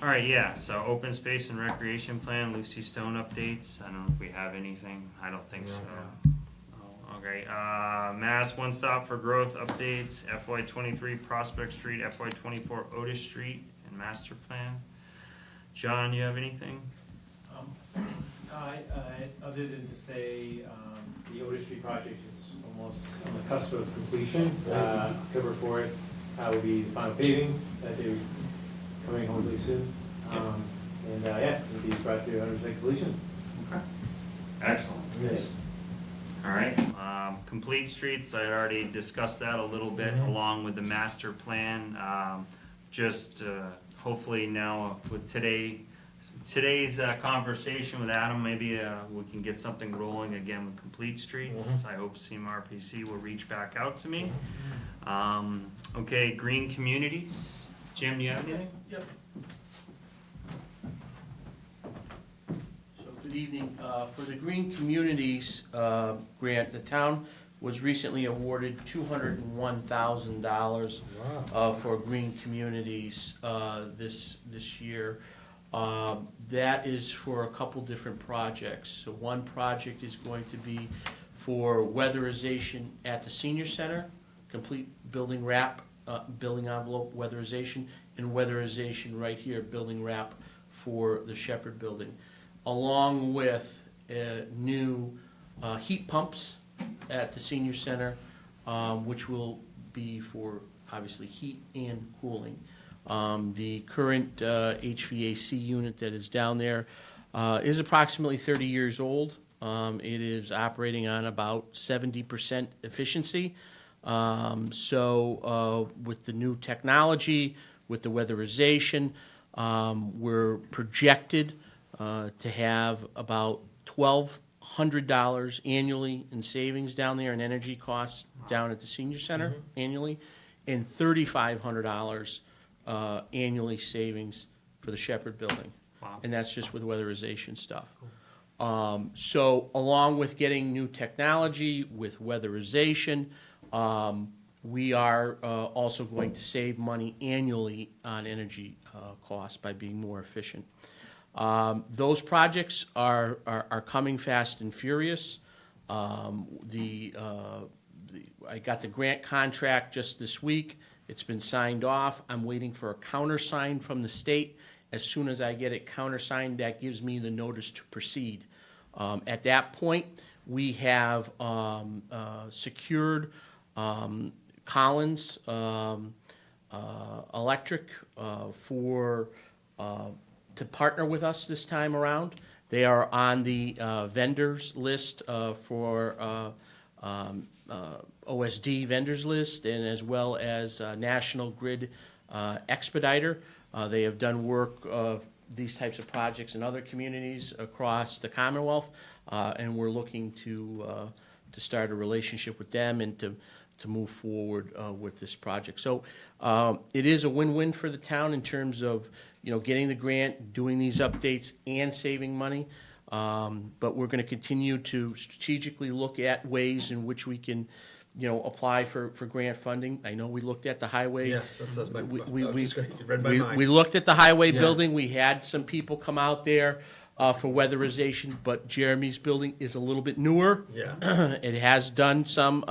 all right, yeah, so open space and recreation plan, Lucy Stone updates, I don't know if we have anything, I don't think so. Oh, okay, Mass One Stop for Growth updates, FY '23 Prospect Street, FY '24 Otis Street, and master plan. John, you have anything? Other than to say, the Otis Street project is almost on the cusp of completion. October 4th will be the final paving, that day is coming hopefully soon. It'll be brought to 100% completion. Okay. Excellent. Yes. All right, complete streets, I already discussed that a little bit, along with the master plan. Hopefully now with today's conversation with Adam, maybe we can get something rolling again with complete streets. I hope CMRPC will reach back out to me. Okay, green communities. Jim, do you have anything? Yep. So, good evening. For the Green Communities grant, the town was recently awarded $201,000 for green communities this year. That is for a couple different projects. So one project is going to be for weatherization at the senior center, complete building wrap, building envelope weatherization, and weatherization right here, building wrap for the Shepherd Building, along with new heat pumps at the senior center, which will be for obviously heat and cooling. The current HVAC unit that is down there is approximately 30 years old. It is operating on about 70% efficiency. With the new technology, with the weatherization. We're projected to have about $1,200 annually in savings down there in energy costs down at the senior center annually, and $3,500 annually savings for the Shepherd Building. Wow. And that's just with weatherization stuff. So along with getting new technology, with weatherization, we are also going to save money annually on energy costs by being more efficient. Those projects are coming fast and furious. I got the grant contract just this week. It's been signed off. I'm waiting for a countersign from the state. As soon as I get it countersigned, that gives me the notice to proceed. At that point, we have secured Collins Electric to partner with us this time around. They are on the vendors list for OSD vendors list, and as well as National Grid Expediter. They have done work of these types of projects in other communities across the Commonwealth, and we're looking to start a relationship with them and to move forward with this project. So it is a win-win for the town in terms of getting the grant, doing these updates, and saving money. But we're going to continue to strategically look at ways in which we can apply for grant funding. I know we looked at the highway. Yes, that's my, We you read my mind. we looked at the highway Yeah. building. We had some people come out there for weatherization, but Jeremy's building is a little bit newer. Yeah. It has done some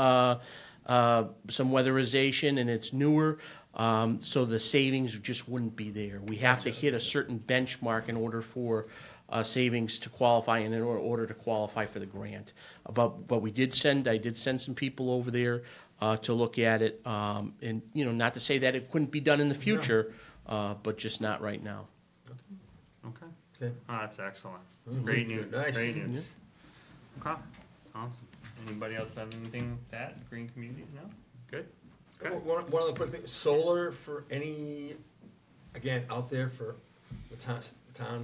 weatherization, and it's newer. So the savings just wouldn't be there. We have to hit a certain benchmark in order for savings to qualify and in order to qualify for the grant. But I did send some people over there to look at it, and not to say that it couldn't be done in the future, but just not right now. Okay. Okay. Oh, that's excellent. Great news. Nice. Great news. Okay. Awesome. Anybody else have anything to add? Green communities? No? Good? Okay. One other quick thing, solar for any, again, out there for the town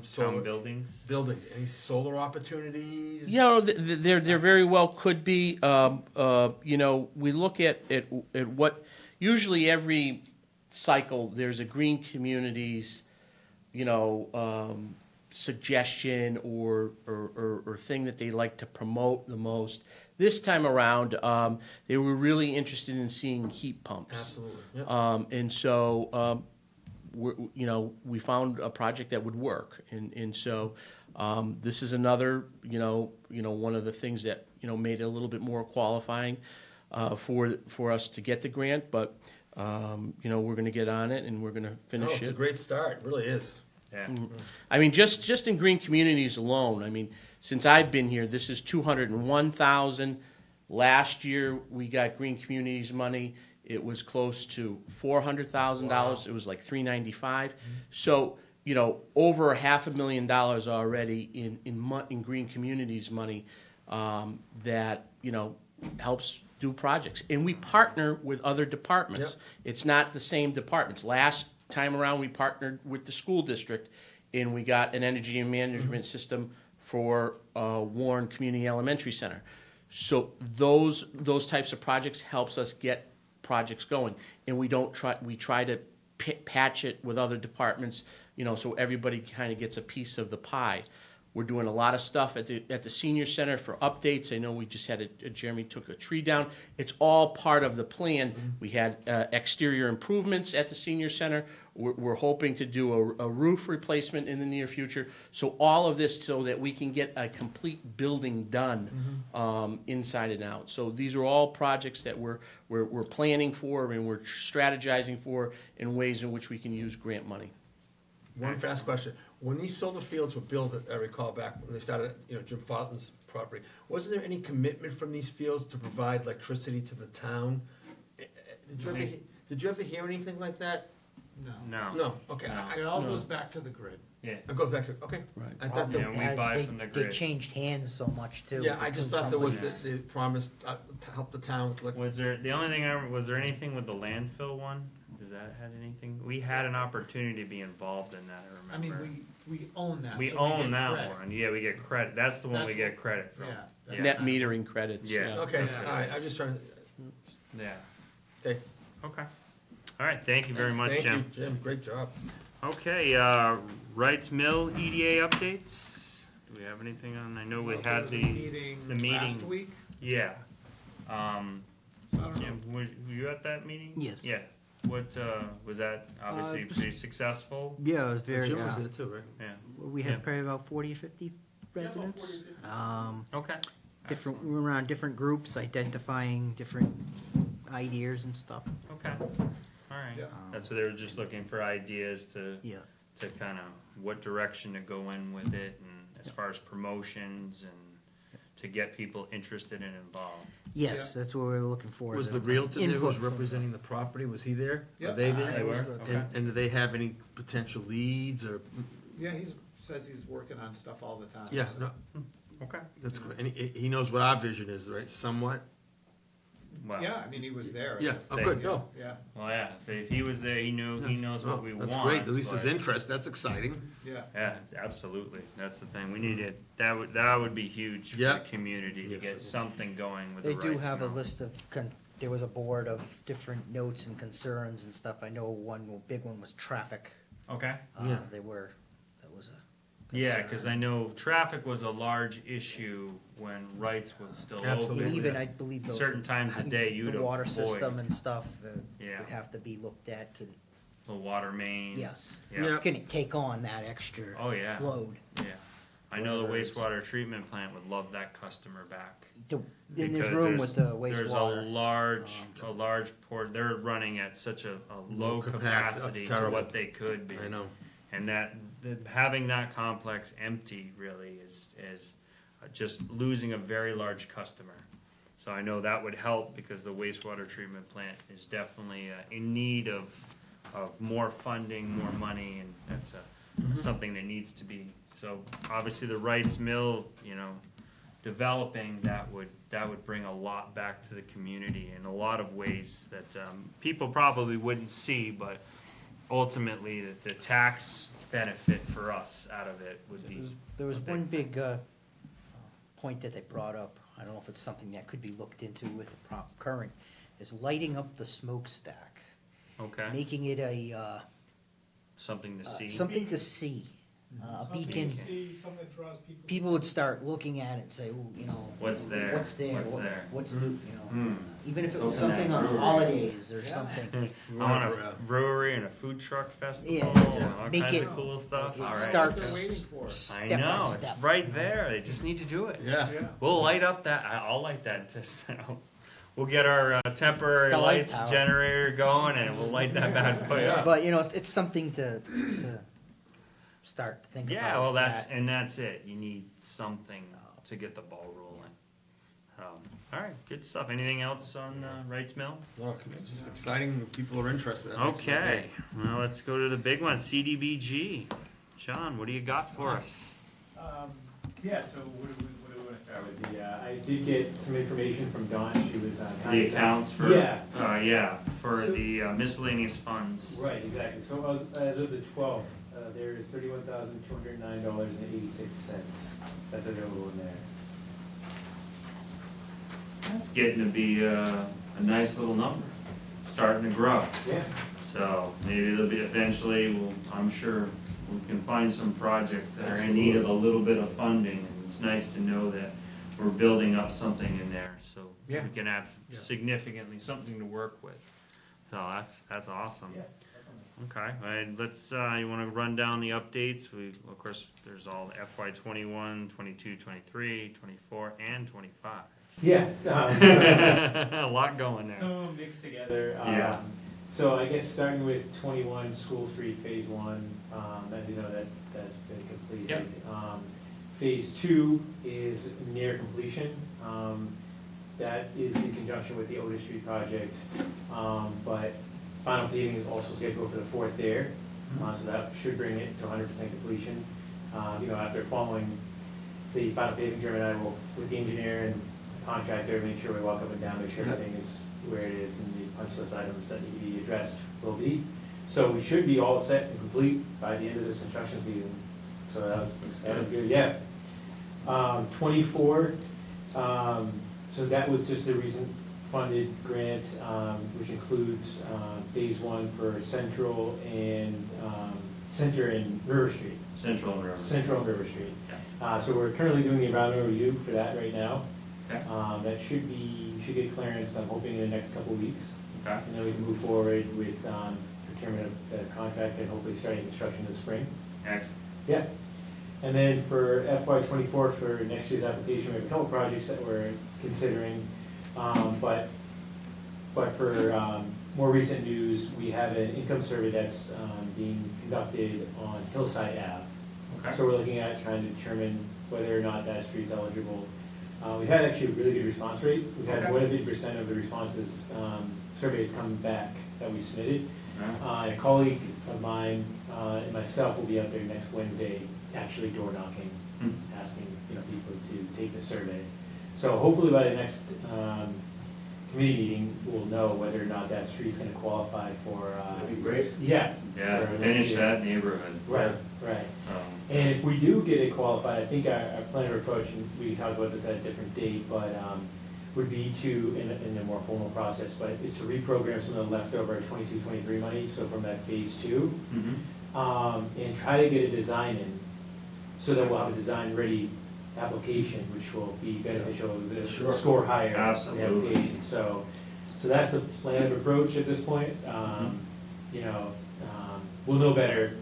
solar. Town buildings? Buildings, any solar opportunities? There very well could be. We look at what, usually every cycle, there's a green communities, suggestion or thing that they like to promote the most. This time around, they were really interested in seeing heat pumps. Absolutely, yep. And so, we found a project that would work, and so this is another, one of the things that made it a little bit more qualifying for us to get the grant. But we're going to get on it, and we're going to finish it. It's a great start, it really is. Yeah. I mean, just in green communities alone, I mean, since I've been here, this is 201,000. Last year, we got green communities money. It was close to $400,000. Wow. It was like $395. So, over $500,000 already in green communities money that, helps do projects. And we partner with other departments. Yep. It's not the same departments. Last time around, we partnered with the school district, and we got an energy and management system for Warren Community Elementary Center. So those types of projects helps us get projects going, and we try to patch it with other departments, so everybody kind of gets a piece of the pie. We're doing a lot of stuff at the senior center for updates. I know we just had Jeremy took a tree down. It's all part of the plan. We had exterior improvements at the senior center. We're hoping to do a roof replacement in the near future. So all of this so that we can get a complete building done inside and out. So these are all projects that we're planning for and we're strategizing for in ways in which we can use grant money. One fast question. When these solar fields were built, I recall back when they started, Jim Fountain's property, wasn't there any commitment from these fields to provide electricity to the town? Did you ever hear anything like that? No. No, okay. No. It all goes back to the grid. Yeah. It goes back to, okay. Right. I thought Yeah, we buy from the They grid. changed hands so much too. yeah, I just thought there was, companies. they promised to help the town. Like, Was there anything with the landfill one? Has that had anything? We had an opportunity to be involved in that, I I mean, remember. we own that. We so own get that credit. one, yeah, we get credit, that's the one we That's get credit from. Yeah. that's Net kind of- metering credits, Yeah. yeah. Okay, Yeah. all right, I'm just trying to, Yeah, okay. okay. All right, thank you very much, Thank Jim. you, Jim, great job. Okay, Wrights Mill EDA updates? Do we have anything on, I know we Well, there had was a the meeting. Last week, Yeah. so I don't know. Jim, were you at that meeting? Yes. Yeah. What, was that obviously just- pretty successful? Yeah, it was very, Jim was there too, right? Yeah. we Yeah. had probably about 40 or 50 residents. Okay. Different, we were around different groups, identifying different ideas and stuff. Okay, all right. Yeah. That's what they were just looking for ideas to, Yeah. to kind of what direction to go in with it and as far as promotions and to get people interested and involved. Yes, that's what we were looking for. Was the realtor there who was input from- representing the property, was he there? Were Yeah. they They there? were? And- Okay. And do they have any potential leads or, Yeah, says he's working on stuff all the time. yeah, so- no, Okay. that's great, and he knows what our vision is, right, somewhat? Well, Yeah, I mean, he was there. Yeah, oh, good, no. Yeah, well, yeah, if he was there, he knows what we want. That's great, at least there's but- interest, that's exciting. yeah. Yeah, absolutely. That's the thing. We need it. That would be huge for Yeah. the community to Yes, it get would. something going with They the do rights have a mill. list of, there was a board of different notes and concerns and stuff. I know one big one was traffic. Okay. Yeah. That was a. Yeah, concern. because I know traffic was a large issue when Rights was still Absolutely. open. And even, I believe. Certain times of day you'd The water avoid. system and stuff Yeah. would have to be looked at. The water mains. Yeah. Can it take on that extra Oh yeah. load? Yeah. I know the Whether it's- wastewater treatment plant would love that customer back. Then there's Because room with the There's a wastewater. large port, they're running at such a low Low capacity. capacity That's to terrible. what they could be. I know. And having that complex empty really is just losing a very large customer. So I know that would help because the wastewater treatment plant is definitely in need of more funding, more money, and that's something that needs to be. So obviously the Wrights Mill, developing that would bring a lot back to the community in a lot of ways that people probably wouldn't see, but ultimately the tax benefit for us out of it would be. There was a one big point that they brought up. I don't know if it's something that could be looked into with the current, is lighting up the smokestack, Okay, making it a something to see. something to see, a beacon. Something that draws people. People would start looking at it and say, "Ooh, What's there? What's there? What's there? What's Mhm. the, Hmm. even if it was Open that something on brewery. holidays or Yeah. something. I want a brewery and a food truck festival, Yeah. and all Make kinds it- of cool stuff. it All right. starts- What they're waiting for. I Step by know, it's step. right there. They just need to do it. Yeah. Yeah. We'll light up that. I'll light that. Just, we'll get our temporary The light lights tower. generator going, and we'll light that bad boy up. But it's something to start to think about. Yeah, well, that. that's it. You need something to get the ball rolling. All right, good stuff. Anything else on Wrights Mill? No, it's just exciting if people are interested. That makes me Okay, well, let's go to the big one, CDBG. John, what do you got for us? Yeah, so what do we want to start with? I did get some information from Dawn, she was The accounts for, Yeah, for So- the miscellaneous funds. right, exactly. So as of the 12th, there is $31,209.86. That's available in there. That's getting to be a nice little number, starting to grow. Yeah. So maybe it'll be eventually, I'm sure we can find some projects that are in need of a little bit of funding. And it's nice to know that we're building up something in there, so we Yeah. can have Yeah. significantly something to work with. So that's awesome. Yeah. Okay, all right, let's, you wanna run down the updates? Of course, there's all FY 21, 22, 23, 24, and 25. Yeah. A lot going there. Some of them mixed together. Yeah. So I guess starting with 21 School Street Phase 1, as you know, that's been completed. Phase 2 is near completion. That is in conjunction with the Otis Street project. But final paving is also scheduled for the 4th there. So that should bring it to 100% completion. After following the final paving, Jim and I will, with the engineer and contractor, make sure we walk up and down, make sure everything is where it is, and the punch list items that need to be addressed will be. So we should be all set and complete by the end of this construction season. So that was good, yeah. 24, so that was just a recent funded grant, which includes phase 1 for Central and Center and River Street. Central and River. Central and River Street. So we're currently doing the environmental review for that right now. Okay. That should get clearance, I'm hoping, in the next couple of weeks. Okay. And then we can move forward with procurement of the contract and hopefully starting construction in the spring. Excellent. Yeah. And then for FY '24, for next year's application, we have a couple projects that we're considering. But for more recent news, we have an income survey that's being conducted on Hillside Ave. Okay. So we're looking at trying to determine whether or not that street's eligible. We've had actually a really good response rate. We've had Okay. more than 50% of the responses, surveys come back that we submitted. Alright. A colleague of mine and myself will be out there next Wednesday, actually door knocking, Hmm. asking, people to take the survey. So hopefully by the next committee meeting, we'll know whether or not that street's gonna qualify for, That'd be great. yeah. Yeah, for next finish year. that neighborhood. Right, right. And if we do get it qualified, I think our plan of approach, and we can talk about this at a different date, but would be to, in a more formal process, but is to reprogram some of the leftover 22-23 money, so from that phase 2, Mm-hmm. and try to get a design in, so that we'll have a design-ready application, which will be beneficial, to Sure. score higher in the Absolutely. application. So that's the plan of approach at this point. We'll know better.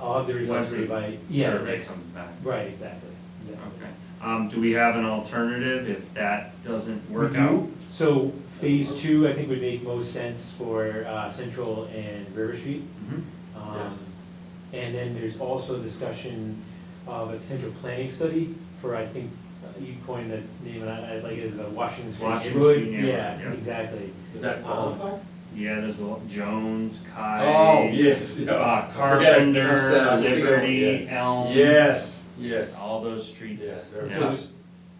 I'll have the results Once ready the by, survey next, comes back. right, exactly. Okay. Do we have an alternative if that doesn't work We do. out? So phase 2, I think would make most sense for Central and River Street. Mm-hmm. Yes. And then there's also discussion of a potential planning study for, I think, you coined the name, and I like it as a Washington Street Washington neighborhood. Street neighborhood, Yeah, yeah. exactly. Would that qualify? Yeah, there's Jones, Kai. Oh, yes, yeah. I forget. Carpenter, Enough said. I was thinking, Liberty, Elm. Yes, yes. All those streets. Yeah, they're So, tough.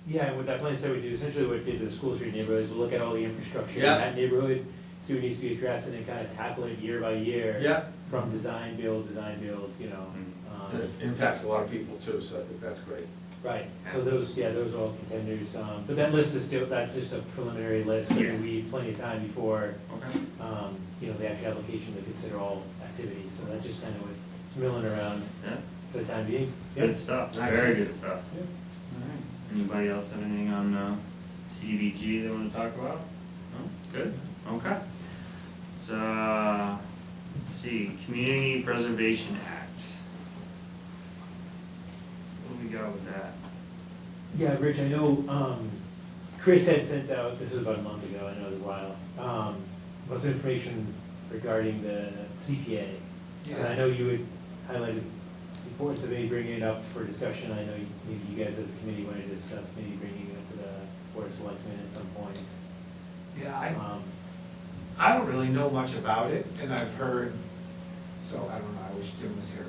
yeah, and with that plan study, we do, essentially what we did to the School Street neighborhood is we'll look at all the infrastructure in Yeah. that neighborhood, see what needs to be addressed, and then kind of tackle it year by year. Yeah, From design, build, and it impacts a lot of people too, so I think that's great. Right, so those are all contenders, but that list is still, that's just a preliminary list, Yeah. and we have plenty of time before, Okay. the actual application to consider all activities, so that's just kind of what's milling around Yeah, for the time being. good stuff, Nice. very good stuff. Yeah. Alright, anybody else have anything on CDBG they wanna talk about? No, good, okay. So, let's see, Community Preservation Act. What do we got with that? Yeah, Rich, I know, Chris had sent out, this was about a month ago, I know it was a while, lots of information regarding the CPA. And I know you had highlighted the importance of maybe bringing it up for discussion. I know maybe you guys as a committee wanted to discuss maybe bringing it to the Board of Selectmen at some point. Yeah, Um, I don't really know much about it, and I've heard, so I don't know, I wish Jim was here.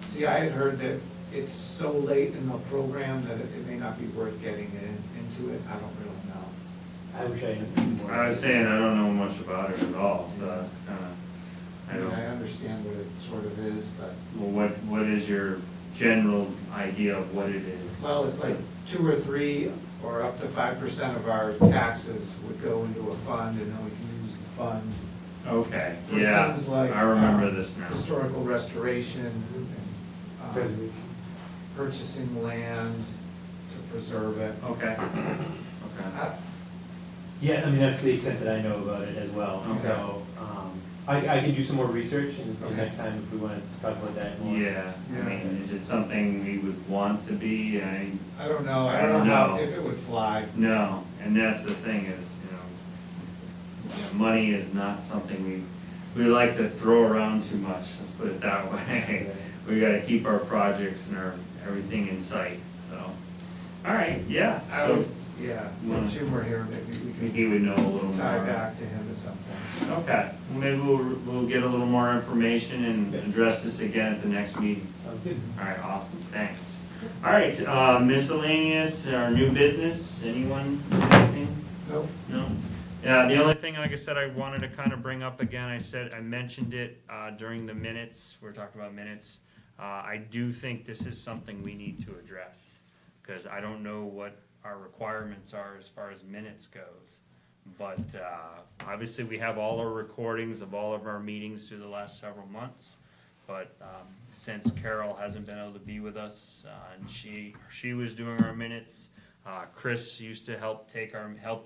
See, I had heard that it's so late in the program that it may not be worth getting into it, I don't really know. I wish I knew more. I was saying, I don't know much about it at all, so that's kinda, I mean, I understand what it sort of is, but, well, what is your general idea of what it is? well, it's like 2 or 3 or up to 5% of our taxes would go into a fund, and then we can use the fund Okay, for yeah, things like, I remember this now. historical restoration and, Preservation. purchasing land to preserve it. Okay, okay. Yeah, I mean, that's the extent that I know about it as well. Okay. So, I can do some more research, and Okay. next time if we want to talk about that more. Yeah, I mean, is it something we would want to be? I don't know, I I don't don't know how, know. if it would fly. No, and that's the thing is, money is not something we like to throw around too much, let's put it that way. We gotta keep our projects and everything in sight, so. Alright, yeah, I so was, yeah, if Jim were here, maybe we he would know a little could tie more. back to him at some point. Okay, well, maybe we'll get a little more information and address this again at the next meeting. Sounds good. Alright, awesome, thanks. All right, miscellaneous or new business, anyone, anything? Nope. No? Yeah, the only thing, like I said, I wanted to kind of bring up again, I mentioned it, during the minutes, we were talking about minutes. I do think this is something we need to address, because I don't know what our requirements are as far as minutes goes. But, obviously, we have all our recordings of all of our meetings through the last several months. But, since Carol hasn't been able to be with us, and she was doing our minutes, Chris used to help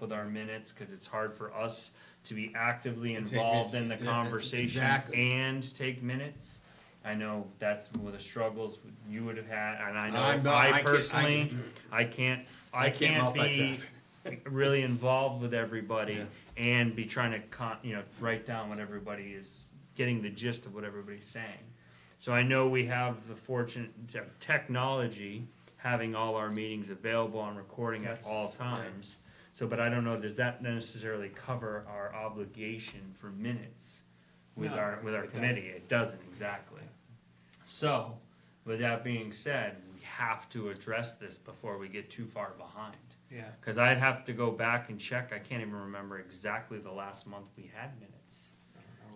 with our minutes, cause it's hard for us to be actively And take involved in minutes. the Yeah, conversation exactly. and take minutes. I know that's one of the struggles you would have had, and I I'm know not- I can't- personally, I can't be multitask. really involved with everybody Yeah. and be trying to write down what everybody is, getting the gist of what everybody's saying. So I know we have the fortune of technology, having all our meetings available on recording at all That's- times. So, but I don't know, does that necessarily cover our obligation for minutes with No, our it committee? It doesn't, exactly. So, with that being said, we have to address this before we get too far behind. Yeah. Cause I'd have to go back and check, I can't even remember exactly the last month we had minutes.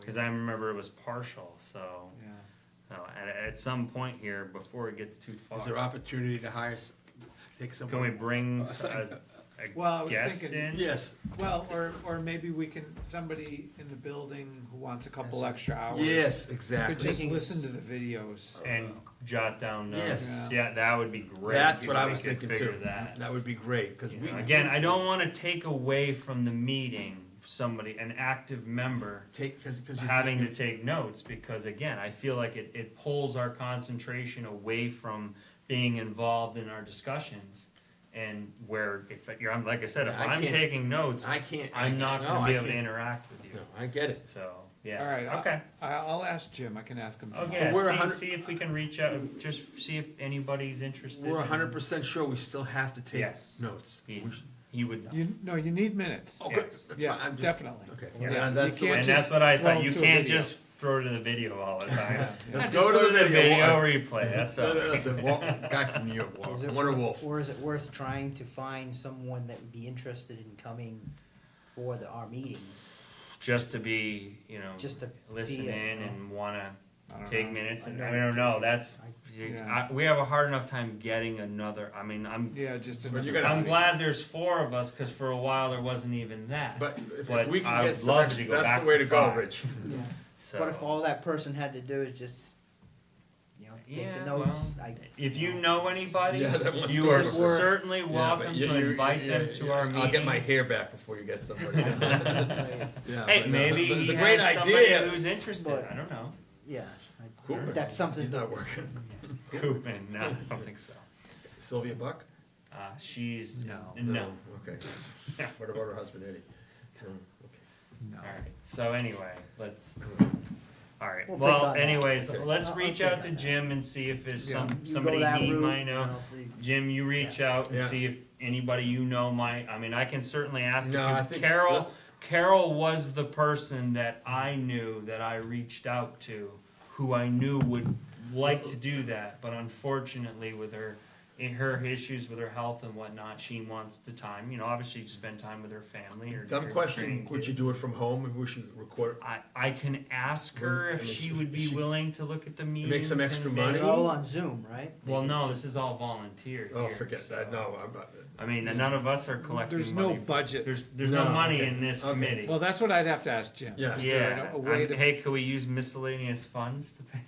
Cause I remember it was partial, so, Yeah. at some point here, before it gets too far. Is there opportunity to hire, take Can we someone? bring Well, I a was guest thinking- in? Yes, Well, or maybe we can, somebody in the building who wants a couple extra hours. yes, Could exactly. just listen to the videos. And jot down notes. Yes. Yeah, that would be great. That's if what I we was could thinking figure too. That. That would be great, cause You we. know, again, I don't wanna take away from the meeting, an active member Take, cause you. having to take notes, because again, I feel like it pulls our concentration away from being involved in our discussions. And where, if you're, like I said, if Yeah, I I'm can't- taking notes, I can't. I'm not no, gonna I be able to can't. interact with you. No, I get it. So, yeah. All right, Okay. I'll ask Jim, I can ask him. Okay, We're see, 100 see if we can reach out, just see if anybody's interested. We're in- 100% sure we still have to take Yes. notes. He, We should- he would know. You need minutes. Oh, good, Yes. that's Yeah, fine, I'm just. definitely. Okay. Yeah. Yeah, that's the You way. And can't that's what I throw thought, you to a can't video. just throw to the video all the time. Let's Just go to the video. replay, that's all. The guy from New York, Is it- Wonder Wolf. Or is it worth trying to find someone that would be interested in coming for our meetings? Just to be, Just to listen be in and wanna I don't take know. minutes, I and know. I don't know, that's, Yeah. we have a hard enough time getting another, Yeah, just But you another. gotta- I'm glad there's 4 of us, cause for a while there wasn't even that. But if But we can I get would some love extra, to go that's back the way to to go, 5. Rich. So, But if all that person had to do is just, take yeah, the notes, well, if you know anybody, Yeah, that must you go are to work. certainly Yeah, welcome but to invite them to our meeting. I'll get my hair back before you get somebody. Yeah, Hey, but no, maybe but it's he a great has somebody idea. who's interested, But- I don't know. yeah, Cooper. that's something. He's not working. Koopman, no, I don't think so. Sylvia Buck? She's, No. no. Okay. Yeah. What about her husband Eddie? No, okay. No. Alright, so anyway, let's, alright, We'll well, pick on that. anyways, Okay. let's I'll reach pick out on to that. Jim and see if there's Yeah. You go somebody that he route, might and know. I'll see. Jim, you reach out and Yeah. see if anybody you know might, I can certainly ask No, I if think- Carol was the person that I knew that I reached out to, who I knew would like to do that, but unfortunately with her issues with her health and whatnot, she wants the time, obviously to spend time with her family or. Dumb or question, training would you kids. do it from home, or would she record it? I can ask her if she would be willing to look at the meetings. some extra and money? They're all on Zoom, right? Well, no, this is all volunteer Oh, here, forget that, so- no, I'm not. None of us are collecting There's money. no budget. There's no No, money okay, in this okay. committee. Well, that's what I'd have to ask Jim. Yeah. Is there Yeah, a way to, hey, can we use miscellaneous funds to pay?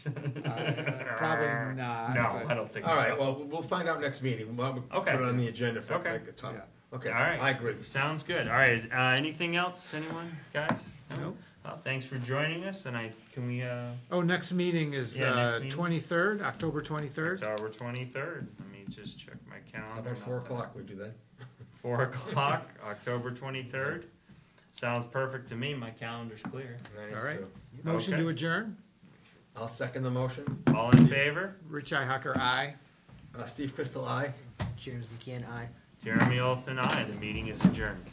probably not. No, but- I don't think so. All right, well, we'll find out next meeting. We'll Okay. put it on the agenda for Okay. like a top. Yeah. Okay, All right. I agree. Sounds good. All right, anything else, anyone, guys? Nope. Thanks for joining us, and can we, Oh, next meeting is Yeah, next meeting. 23rd, October 23rd. it's our 23rd. Let me just check my calendar. How about 4 o'clock, we do that? 4 o'clock, October 23rd. Sounds perfect to me. My calendar's clear. Nice, All right. so Motion to Okay. adjourn. I'll second the motion. All in favor? Rich Ihacker, aye. Steve Crystal, aye. James McCann, aye. Jeremy Olson, aye. The meeting is adjourned.